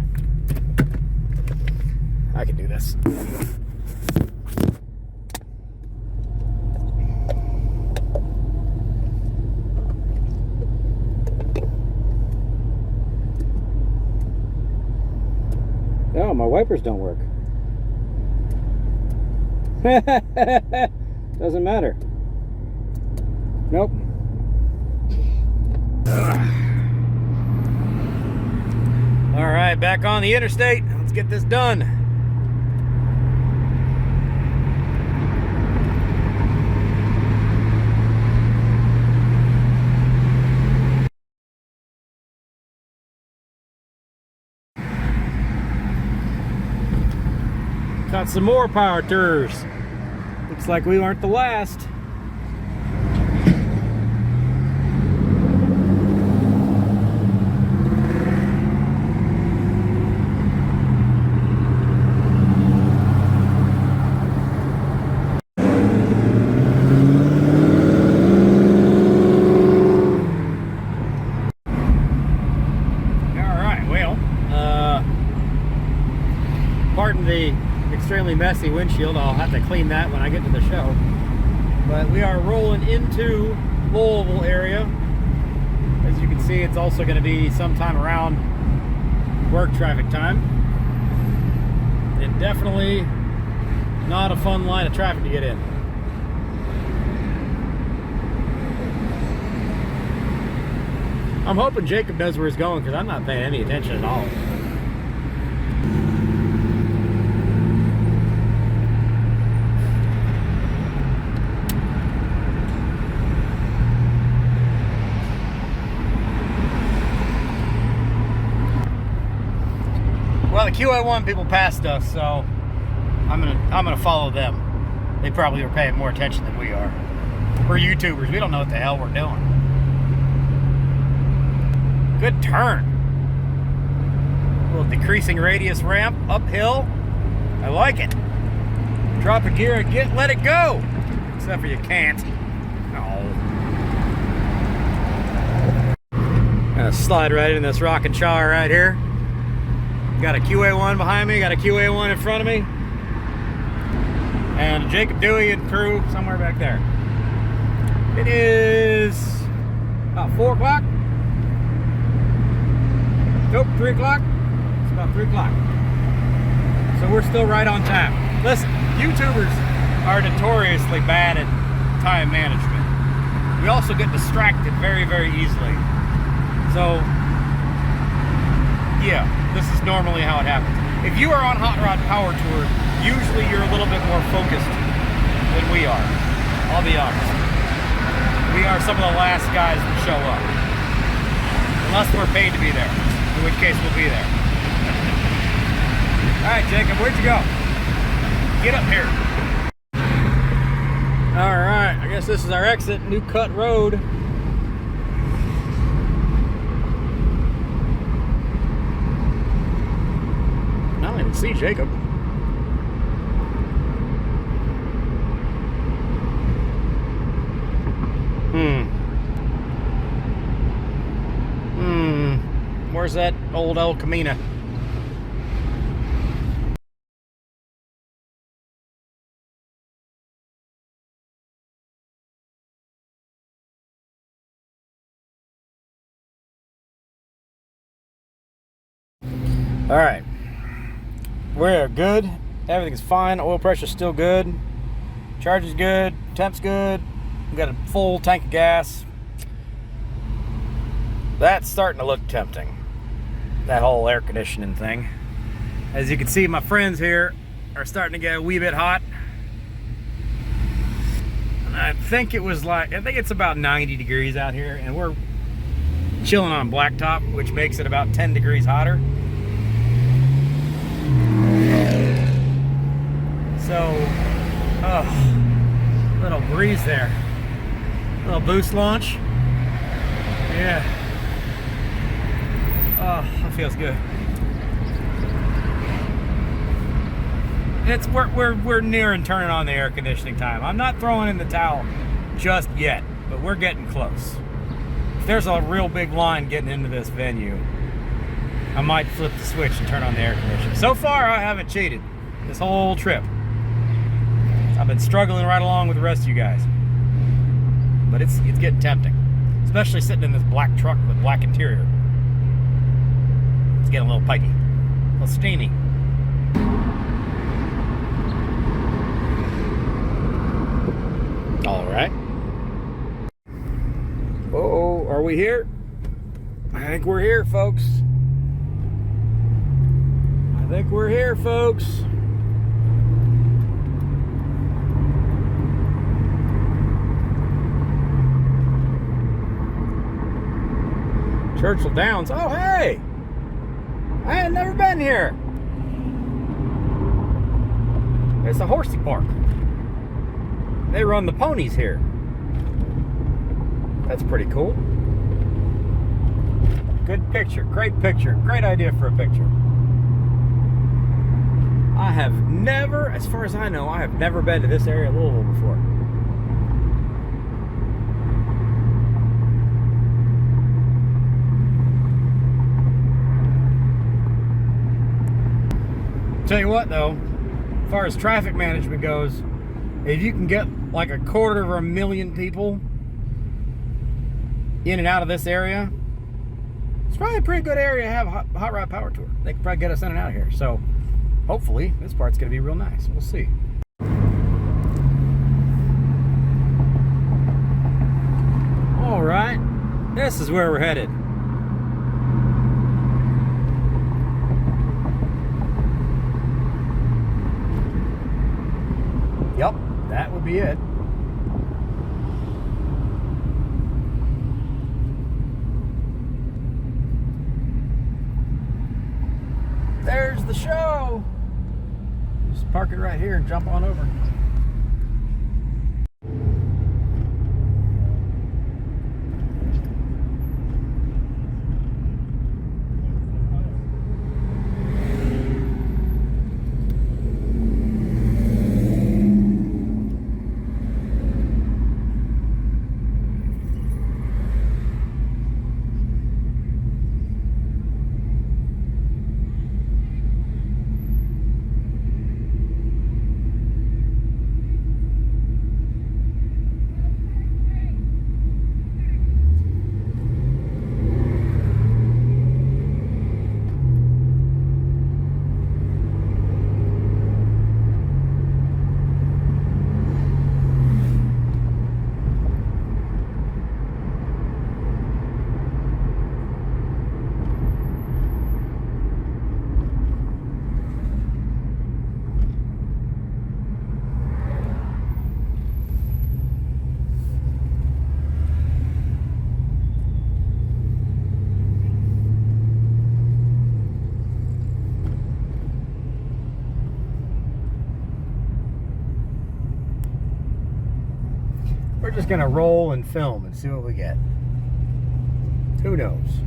I can do this. Oh, my wipers don't work. Doesn't matter. Nope. All right, back on the interstate. Let's get this done. Got some more power tours. Looks like we weren't the last. Pardon the extremely messy windshield. I'll have to clean that when I get to the show. But we are rolling into Louisville area. As you can see, it's also going to be sometime around work traffic time. And definitely not a fun line of traffic to get in. I'm hoping Jacob knows where he's going because I'm not paying any attention at all. Well, the QA1 people passed us, so I'm gonna follow them. They probably are paying more attention than we are. We're YouTubers. We don't know what the hell we're doing. Good turn. A little decreasing radius ramp uphill. I like it. Drop a gear and let it go. Except for you can't. No. Gonna slide right in this rocking char right here. Got a QA1 behind me, got a QA1 in front of me, and Jacob Dewey and crew somewhere back there. It is about 4 o'clock. Nope, 3 o'clock. It's about 3 o'clock. So we're still right on time. Listen, YouTubers are notoriously bad at time management. We also get distracted very, very easily. So, yeah, this is normally how it happens. If you are on Hot Rod Power Tour, usually you're a little bit more focused than we are. I'll be honest. We are some of the last guys that show up. Unless we're paid to be there, in which case we'll be there. Alright, Jacob, where'd you go? Get up here. Alright, I guess this is our exit, New Cut Road. I don't even see Jacob. Where's that old El Camino? All right. We're good. Everything's fine. Oil pressure's still good. Charge is good. Temp's good. We got a full tank of gas. That's starting to look tempting. That whole air conditioning thing. As you can see, my friends here are starting to get a wee bit hot. I think it's about 90 degrees out here, and we're chilling on blacktop, which makes it about 10 degrees hotter. So, little breeze there. Little boost launch. Yeah. Oh, that feels good. We're nearing turning on the air conditioning time. I'm not throwing in the towel just yet, but we're getting close. If there's a real big line getting into this venue, I might flip the switch and turn on the air conditioning. So far, I haven't cheated this whole trip. I've been struggling right along with the rest of you guys. But it's getting tempting. Especially sitting in this black truck with black interior. It's getting a little pikey. A little steamy. All right. Oh, are we here? I think we're here, folks. I think we're here, folks. Churchill Downs. Oh, hey! I had never been here. It's a horsey park. They run the ponies here. That's pretty cool. Good picture. Great picture. Great idea for a picture. I have never, as far as I know, I have never been to this area of Louisville before. Tell you what though, as far as traffic management goes, if you can get like 250,000 people in and out of this area, it's probably a pretty good area to have a hot rod power tour. They can probably get us in and out of here. So hopefully this part's gonna be real nice. We'll see. All right, this is where we're headed. Yep, that would be it. There's the show. Just park it right here and jump on over. We're just gonna roll and film and see what we get. Who knows?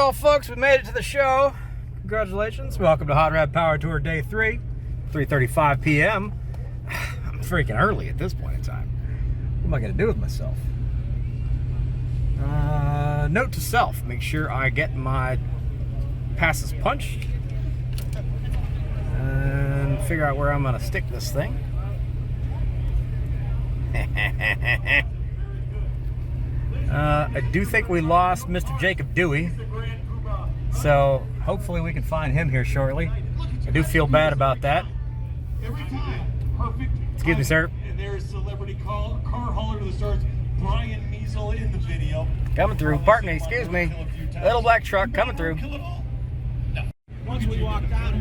Well, folks, we made it to the show. Congratulations. Welcome to Hot Rod Power Tour Day 3, 3:35 p.m. I'm freaking early at this point in time. What am I going to do with myself? Note to self, make sure I get my passes punched and figure out where I'm going to stick this thing. I do think we lost Mr. Jacob Dewey, so hopefully we can find him here shortly. I do feel bad about that. Excuse me, sir. And there's celebrity car hauler to the stars, Brian Measle in the video. Coming through. Pardon me, excuse me. Little black truck coming through. Once we walked out,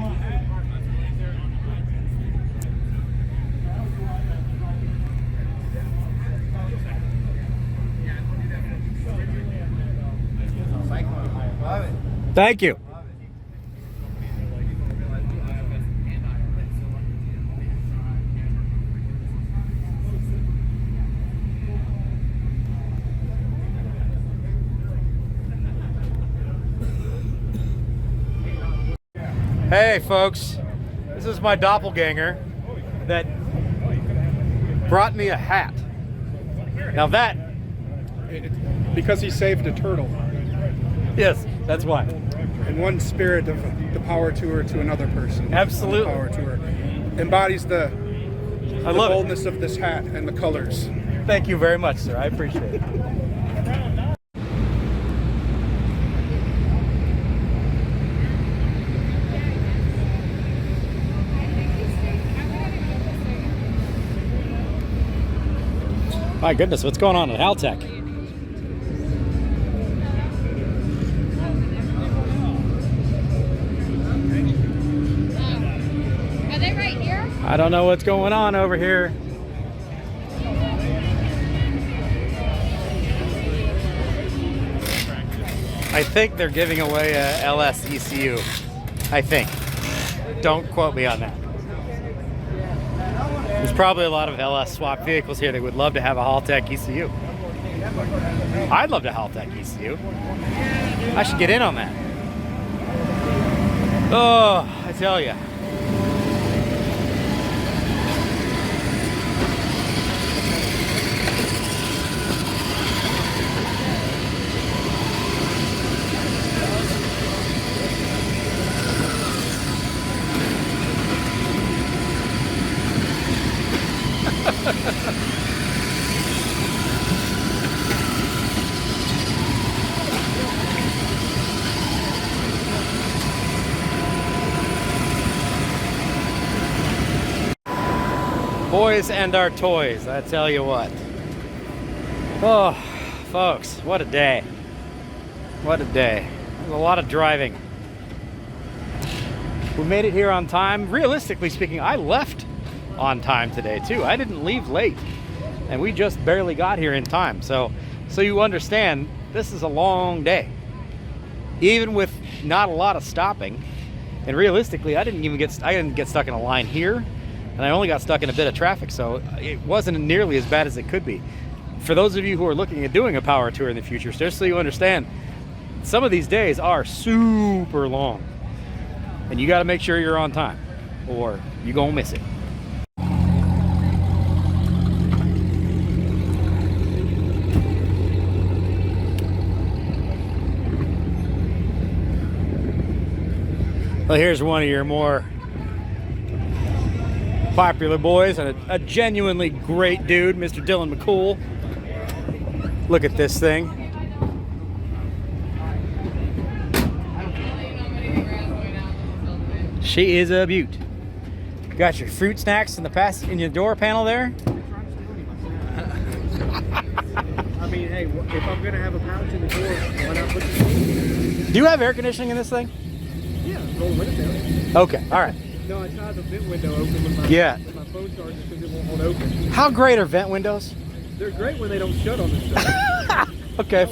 Thank you. Hey folks, this is my doppelganger that brought me a hat. Now that, Because he saved a turtle. yes, that's why. In one spirit of the power tour to another person. Absolutely. On the power tour. Embodies the I love it. boldness of this hat and the colors. Thank you very much, sir. I appreciate it. My goodness, what's going on at Haltech? Are they right here? I don't know what's going on over here. I think they're giving away a LS ECU. I think. Don't quote me on that. There's probably a lot of LS swap vehicles here that would love to have a Haltech ECU. I'd love to Haltech ECU. I should get in on that. Oh, I tell you. Boys and our toys, I tell you what. Oh, folks, what a day. What a day. There's a lot of driving. We made it here on time. Realistically speaking, I left on time today too. I didn't leave late, and we just barely got here in time. So you understand, this is a long day, even with not a lot of stopping. And realistically, I didn't get stuck in a line here, and I only got stuck in a bit of traffic, so it wasn't nearly as bad as it could be. For those of you who are looking at doing a power tour in the future, just so you understand, some of these days are super long, and you got to make sure you're on time, or you're gonna miss it. Well, here's one of your more popular boys, and a genuinely great dude, Mr. Dylan McCool. Look at this thing. She is a beaut. Got your fruit snacks in your door panel there. I mean, hey, if I'm gonna have a pouch in the door, why not put this? Do you have air conditioning in this thing? Yeah, roll the window down. Okay, all right. No, I tried the vent window open with my phone charger because it won't hold open. How great are vent windows? They're great when they don't shut on this stuff. Okay.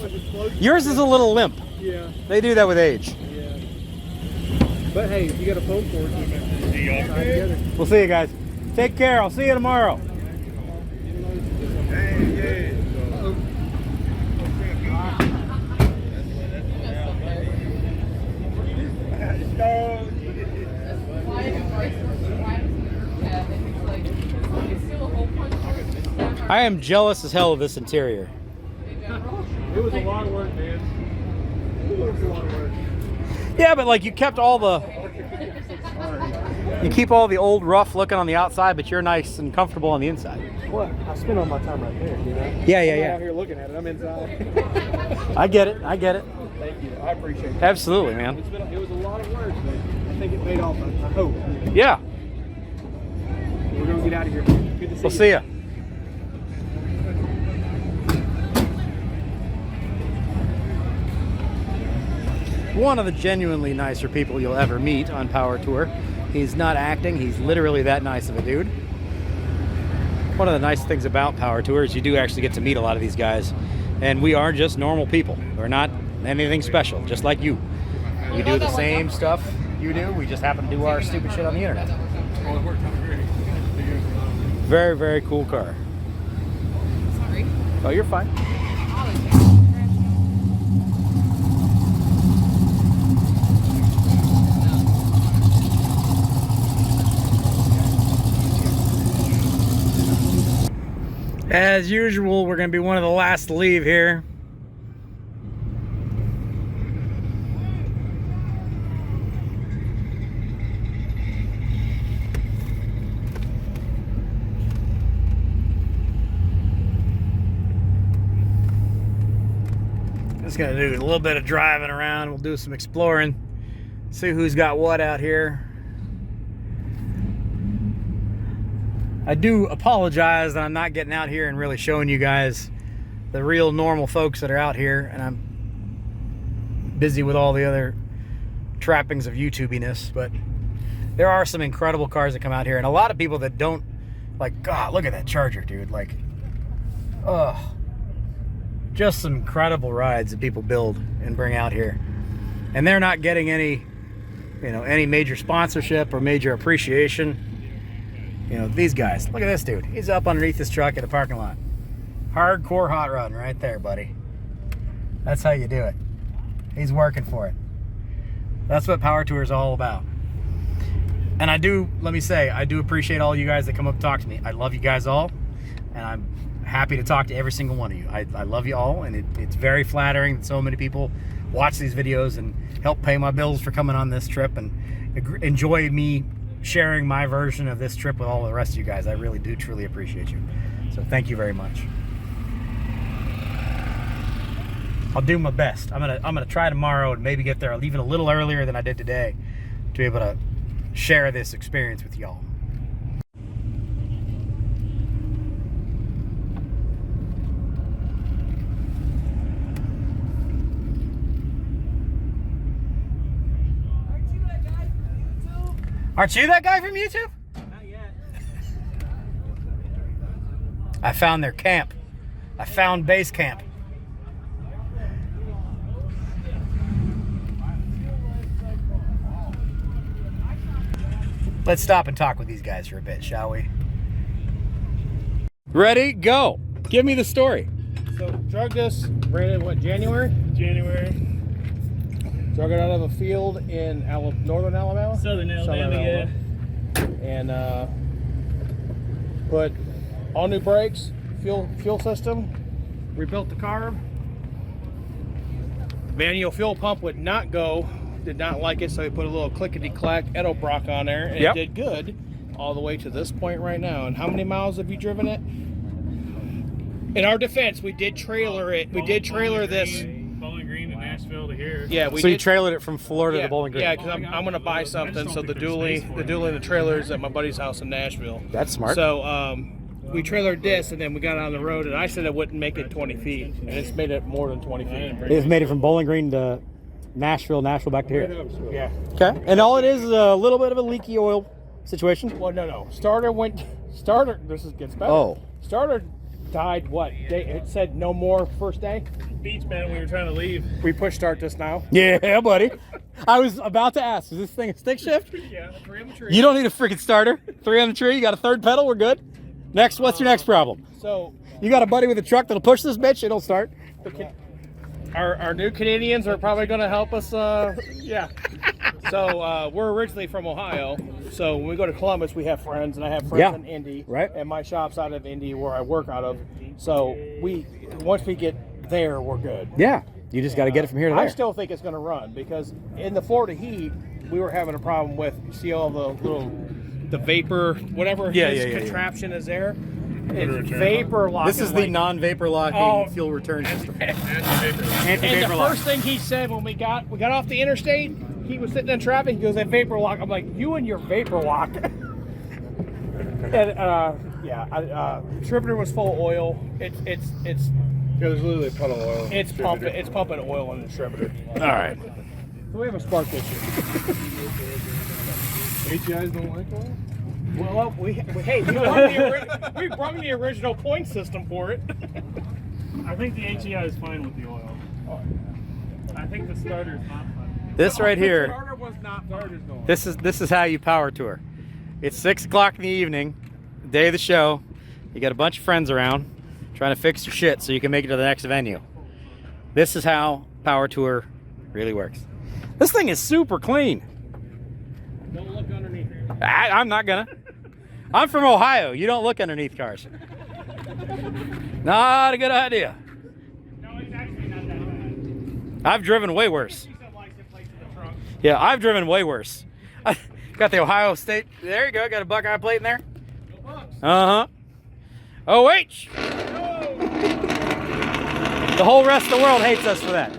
Yours is a little limp. Yeah. They do that with age. Yeah. But hey, if you got a phone cord, you can tie together. We'll see you guys. Take care. I'll see you tomorrow. I am jealous as hell of this interior. It was a lot of work, man. It was a lot of work. Yeah, but like you kept all the, you keep all the old rough looking on the outside, but you're nice and comfortable on the inside. What? I spend all my time right there, you know? Yeah, I'm not out here looking at it. I'm inside. I get it. I get it. Thank you. I appreciate it. Absolutely, man. It was a lot of work, but I think it paid off. I hope. Yeah. We're going to get out of here. Good to see We'll see ya. One of the genuinely nicer people you'll ever meet on Power Tour. He's not acting, he's literally that nice of a dude. One of the nice things about Power Tour is you do actually get to meet a lot of these guys. And we are just normal people. We're not anything special, just like you. We do the same stuff you do, we just happen to do our stupid shit on the internet. Very, very cool car. Sorry. Oh, you're fine. As usual, we're going to be one of the last to leave here. Just going to do a little bit of driving around. We'll do some exploring. See who's got what out here. I do apologize that I'm not getting out here and really showing you guys the real normal folks that are out here, and I'm busy with all the other trappings of YouTubiness, but there are some incredible cars that come out here, and a lot of people that don't, like, God, look at that Charger, dude, like, ugh, just some incredible rides that people build and bring out here, and they're not getting any, you know, any major sponsorship or major appreciation. You know, these guys, look at this dude. He's up underneath this truck at a parking lot. Hardcore hot run right there, buddy. That's how you do it. He's working for it. That's what Power Tour is all about. And I do, let me say, I do appreciate all you guys that come up and talk to me. I love you guys all, and I'm happy to talk to every single one of you. I love you all, and it's very flattering that so many people watch these videos and help pay my bills for coming on this trip and enjoy me sharing my version of this trip with all the rest of you guys. I really do truly appreciate you. So thank you very much. I'll do my best. I'm gonna try tomorrow and maybe get there even a little earlier than I did today to be able to share this experience with y'all. Aren't you that guy from YouTube? Not yet. I found their camp. I found base camp. Let's stop and talk with these guys for a bit, shall we? Ready? Go. Give me the story. So, drug this, ran it, what, January? January. Drug it out of a field in northern Alabama? Southern Alabama. And put all new brakes, fuel system, rebuilt the carb. Manual fuel pump would not go, did not like it, so we put a little clickety-clack Edobrock on there, and It did good all the way to this point right now. And how many miles have you driven it? In our defense, we did trailer it. We did trailer this. Bowling Green to Nashville to here. Yeah, we So did. you trailered it from Florida to Bowling Green? Yeah, because I'm going to buy something. So the dually and the trailer is at my buddy's house in Nashville. That's smart. So we trailered this, and then we got on the road, and I said it wouldn't make it 20 feet, and it's made it more than 20 feet. It's made it from Bowling Green to Nashville back to here. Yeah. Okay. And all it is a little bit of a leaky oil situation? Well, no. This gets better. Oh. Starter died what? It said no more first day. Beach man, we were trying to leave. We push start this now. Yeah, buddy. I was about to ask, is this thing a stick shift? Yeah, 3 on the tree. You don't need a freaking starter. 3 on the tree, you got a third pedal, we're good. Next, what's your next problem? So You got a buddy with a truck that'll push this bitch, it'll start. our new Canadians are probably going to help us. Yeah. So we're originally from Ohio. So when we go to Columbus, we have friends, and I have friends in Indy. Right. And my shop's out of Indy, where I work out of. So once we get there, we're good. Yeah. You just got to get it from here to there. I still think it's going to run because in the Florida heat, we were having a problem with, you see all the vapor, whatever his contraption is there. It's vapor locking. This is the non-vapor locking fuel return system. And the first thing he said when we got off the interstate, he was sitting in traffic. He goes, "That vapor lock." I'm like, "You and your vapor lock." And distributor was full of oil. It's There's literally a puddle of oil. It's pumping oil in the distributor. All right. So we have a spark issue. HEIs don't like oil? Well, we brung the original point system for it. I think the HEI is fine with the oil. I think the starter is not fine. This right here. The starter was not fine. This is how you power tour. It's 6 o'clock in the evening, the day of the show. You got a bunch of friends around trying to fix your shit so you can make it to the next venue. This is how power tour really works. This thing is super clean. Don't look underneath. I'm not gonna. I'm from Ohio. You don't look underneath cars. Not a good idea. No, it's actually not that bad. I've driven way worse. Yeah, I've driven way worse. I got the Ohio State. There you go. Got a Buckeye plate in there. Uh-huh. OH. The whole rest of the world hates us for that.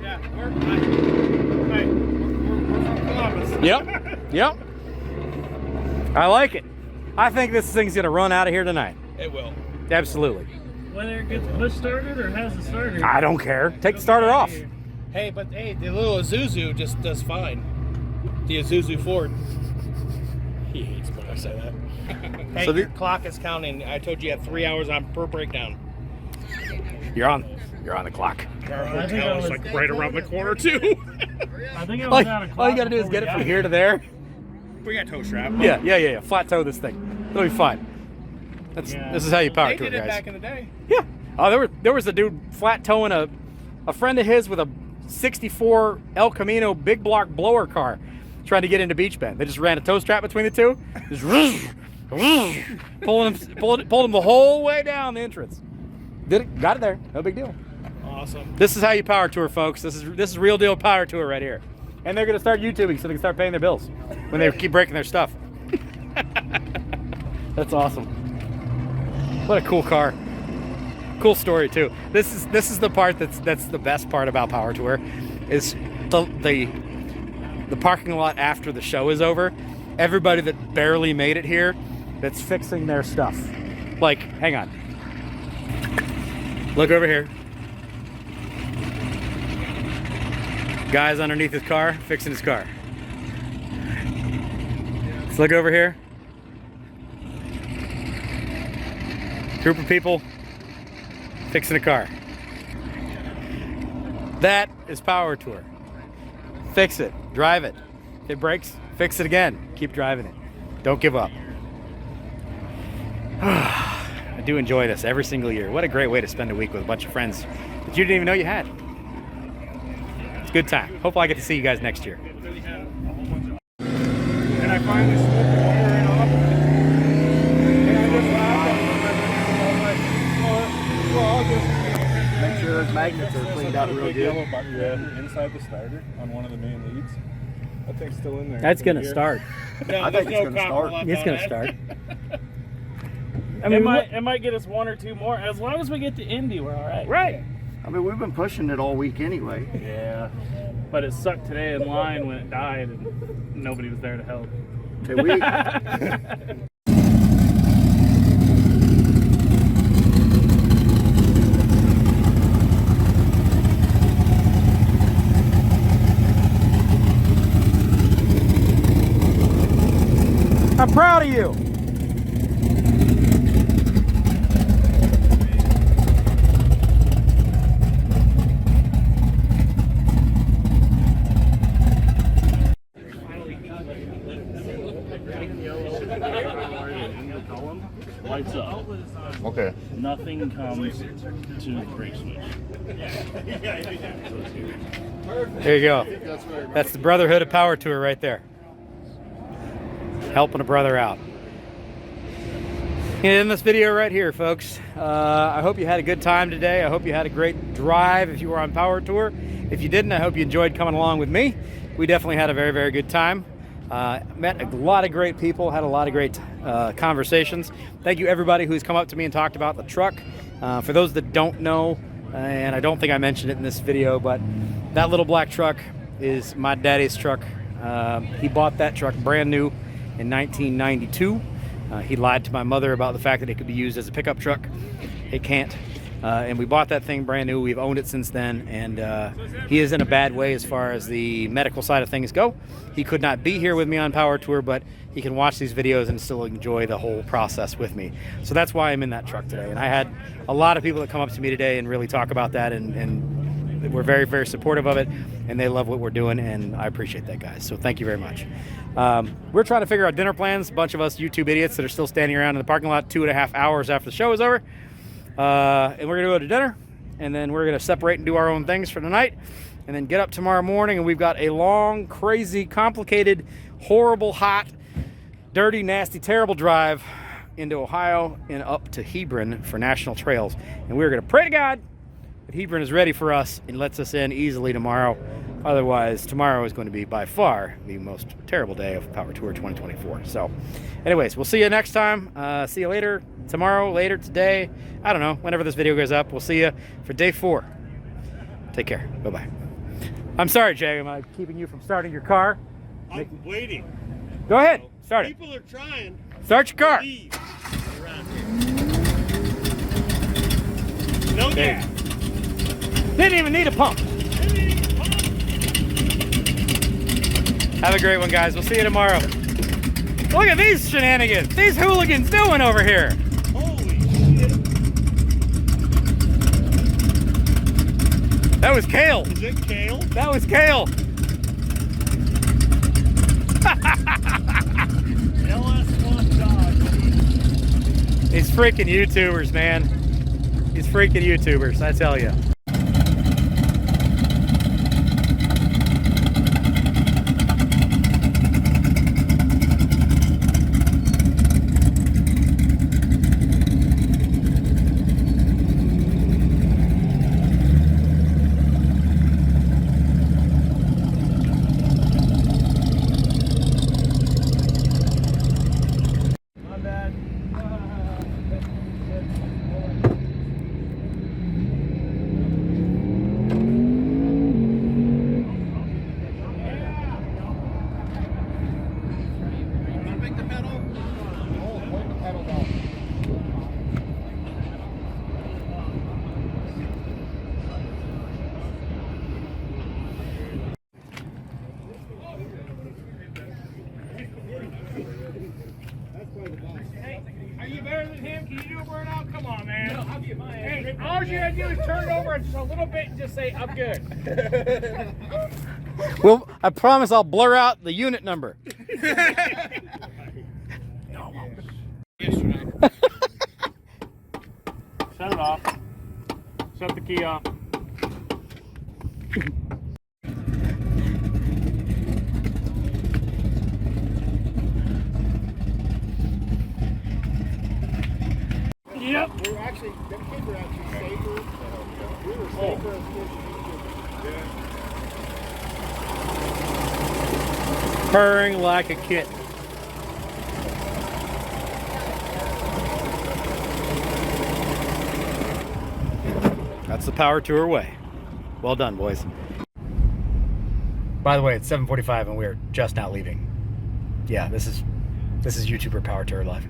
Yeah, we're from Columbus. Yep. I like it. I think this thing's gonna run out of here tonight. It will. Absolutely. Whether it gets push started or has a starter. I don't care. Take the starter off. Hey, but the little Isuzu just does fine. The Isuzu Ford. He hates when I say that. Hey, So your clock is counting. I told you had 3 hours on per breakdown. You're on the clock. Our I think hotel I is was- like right around the corner too. I think it All, was out of all you gotta do is get it from here to there. We got tow strap. Yeah. Flat toe this thing. It'll be fine. This is how you power They tour, did it guys. back in the day. Yeah. Oh, there was a dude flat towing a friend of his with a 64 El Camino big block blower car trying to get into Beach Bend. They just ran a tow strap between the two. Just pulled him the whole way down the entrance. Did it, got it there. No big deal. Awesome. This is how you power tour, folks. This is real deal power tour right here. And they're gonna start YouTubing so they can start paying their bills when they keep breaking their stuff. That's awesome. What a cool car. Cool story too. This is the part that's the best part about power tour, is the parking lot after the show is over. Everybody that barely made it here, that's fixing their stuff. Like, hang on. Look over here. Guy's underneath his car, fixing his car. Let's look over here. Group of people fixing a car. That is power tour. Fix it, drive it. If it breaks, fix it again. Keep driving it. Don't give up. I do enjoy this every single year. What a great way to spend a week with a bunch of friends that you didn't even know you had. It's a good time. Hopefully I get to see you guys next year. And I finally smoked the water in off. And I just laughed at him. Well, I'll just Make sure those magnets are cleaned out real big good. yellow button inside the starter on one of the main leads. That thing's still in there. That's It's been going a to year. start. No, I think there's it's no gonna copper start. left It's on going to that. start. I It mean, might get us 1 or 2 more. As long as we get to Indy, we're all right. right. I mean, we've been pushing it all week anyway. Yeah. But it sucked today in line when it died and nobody was there to help. Okay, we, I'm proud of you. Lights up. Okay. nothing comes to the brake switch. There you go. That's the Brotherhood of Power Tour right there. Helping a brother out. In this video right here, folks, I hope you had a good time today. I hope you had a great drive if you were on Power Tour. If you didn't, I hope you enjoyed coming along with me. We definitely had a very, very good time. Met a lot of great people, had a lot of great conversations. Thank you everybody who's come up to me and talked about the truck. For those that don't know, and I don't think I mentioned it in this video, but that little black truck is my daddy's truck. He bought that truck brand new in 1992. He lied to my mother about the fact that it could be used as a pickup truck. It can't. And we bought that thing brand new. We've owned it since then, and he is in a bad way as far as the medical side of things go. He could not be here with me on Power Tour, but he can watch these videos and still enjoy the whole process with me. So that's why I'm in that truck today. And I had a lot of people that come up to me today and really talk about that, and we're very, very supportive of it, and they love what we're doing, and I appreciate that, guys. So thank you very much. We're trying to figure out dinner plans. A bunch of us YouTube idiots that are still standing around in the parking lot 2.5 hours after the show is over. And we're gonna go to dinner, and then we're gonna separate and do our own things for tonight, and then get up tomorrow morning, and we've got a long, crazy, complicated, horrible, hot, dirty, nasty, terrible drive into Ohio and up to Hebron for national trails. And we're gonna pray to God that Hebron is ready for us and lets us in easily tomorrow. Otherwise, tomorrow is going to be by far the most terrible day of Power Tour 2024. So anyways, we'll see you next time. See you later tomorrow, later today. I don't know, whenever this video goes up. We'll see you for day 4. Take care. Bye-bye. I'm sorry, Jay. Am I keeping you from starting your car? I'm waiting. Go ahead. Start it. People are trying. Start your car. Leave around here. No gas. Didn't even need a pump. Have a great one, guys. We'll see you tomorrow. Look at these shenanigans. These hooligans doing over here. Holy shit. That was Kale. Is it Kale? That was Kale. LS1 dog. These freaking YouTubers, man. These freaking YouTubers, I tell you. Are you better than him? Can you do a burnout? Come on, man. No, I'll get my ass. Hey, all you gotta do is turn it over just a little bit and just say, I'm good. Well, I promise I'll blur out the unit number. No. Shut it off. Shut the key off. Yep. We were actually, them kids were actually safer. We were safer as kids. Purring like a kitten. That's the Power Tour way. Well done, boys. By the way, it's 7:45 and we're just now leaving. Yeah, this is YouTuber Power Tour live.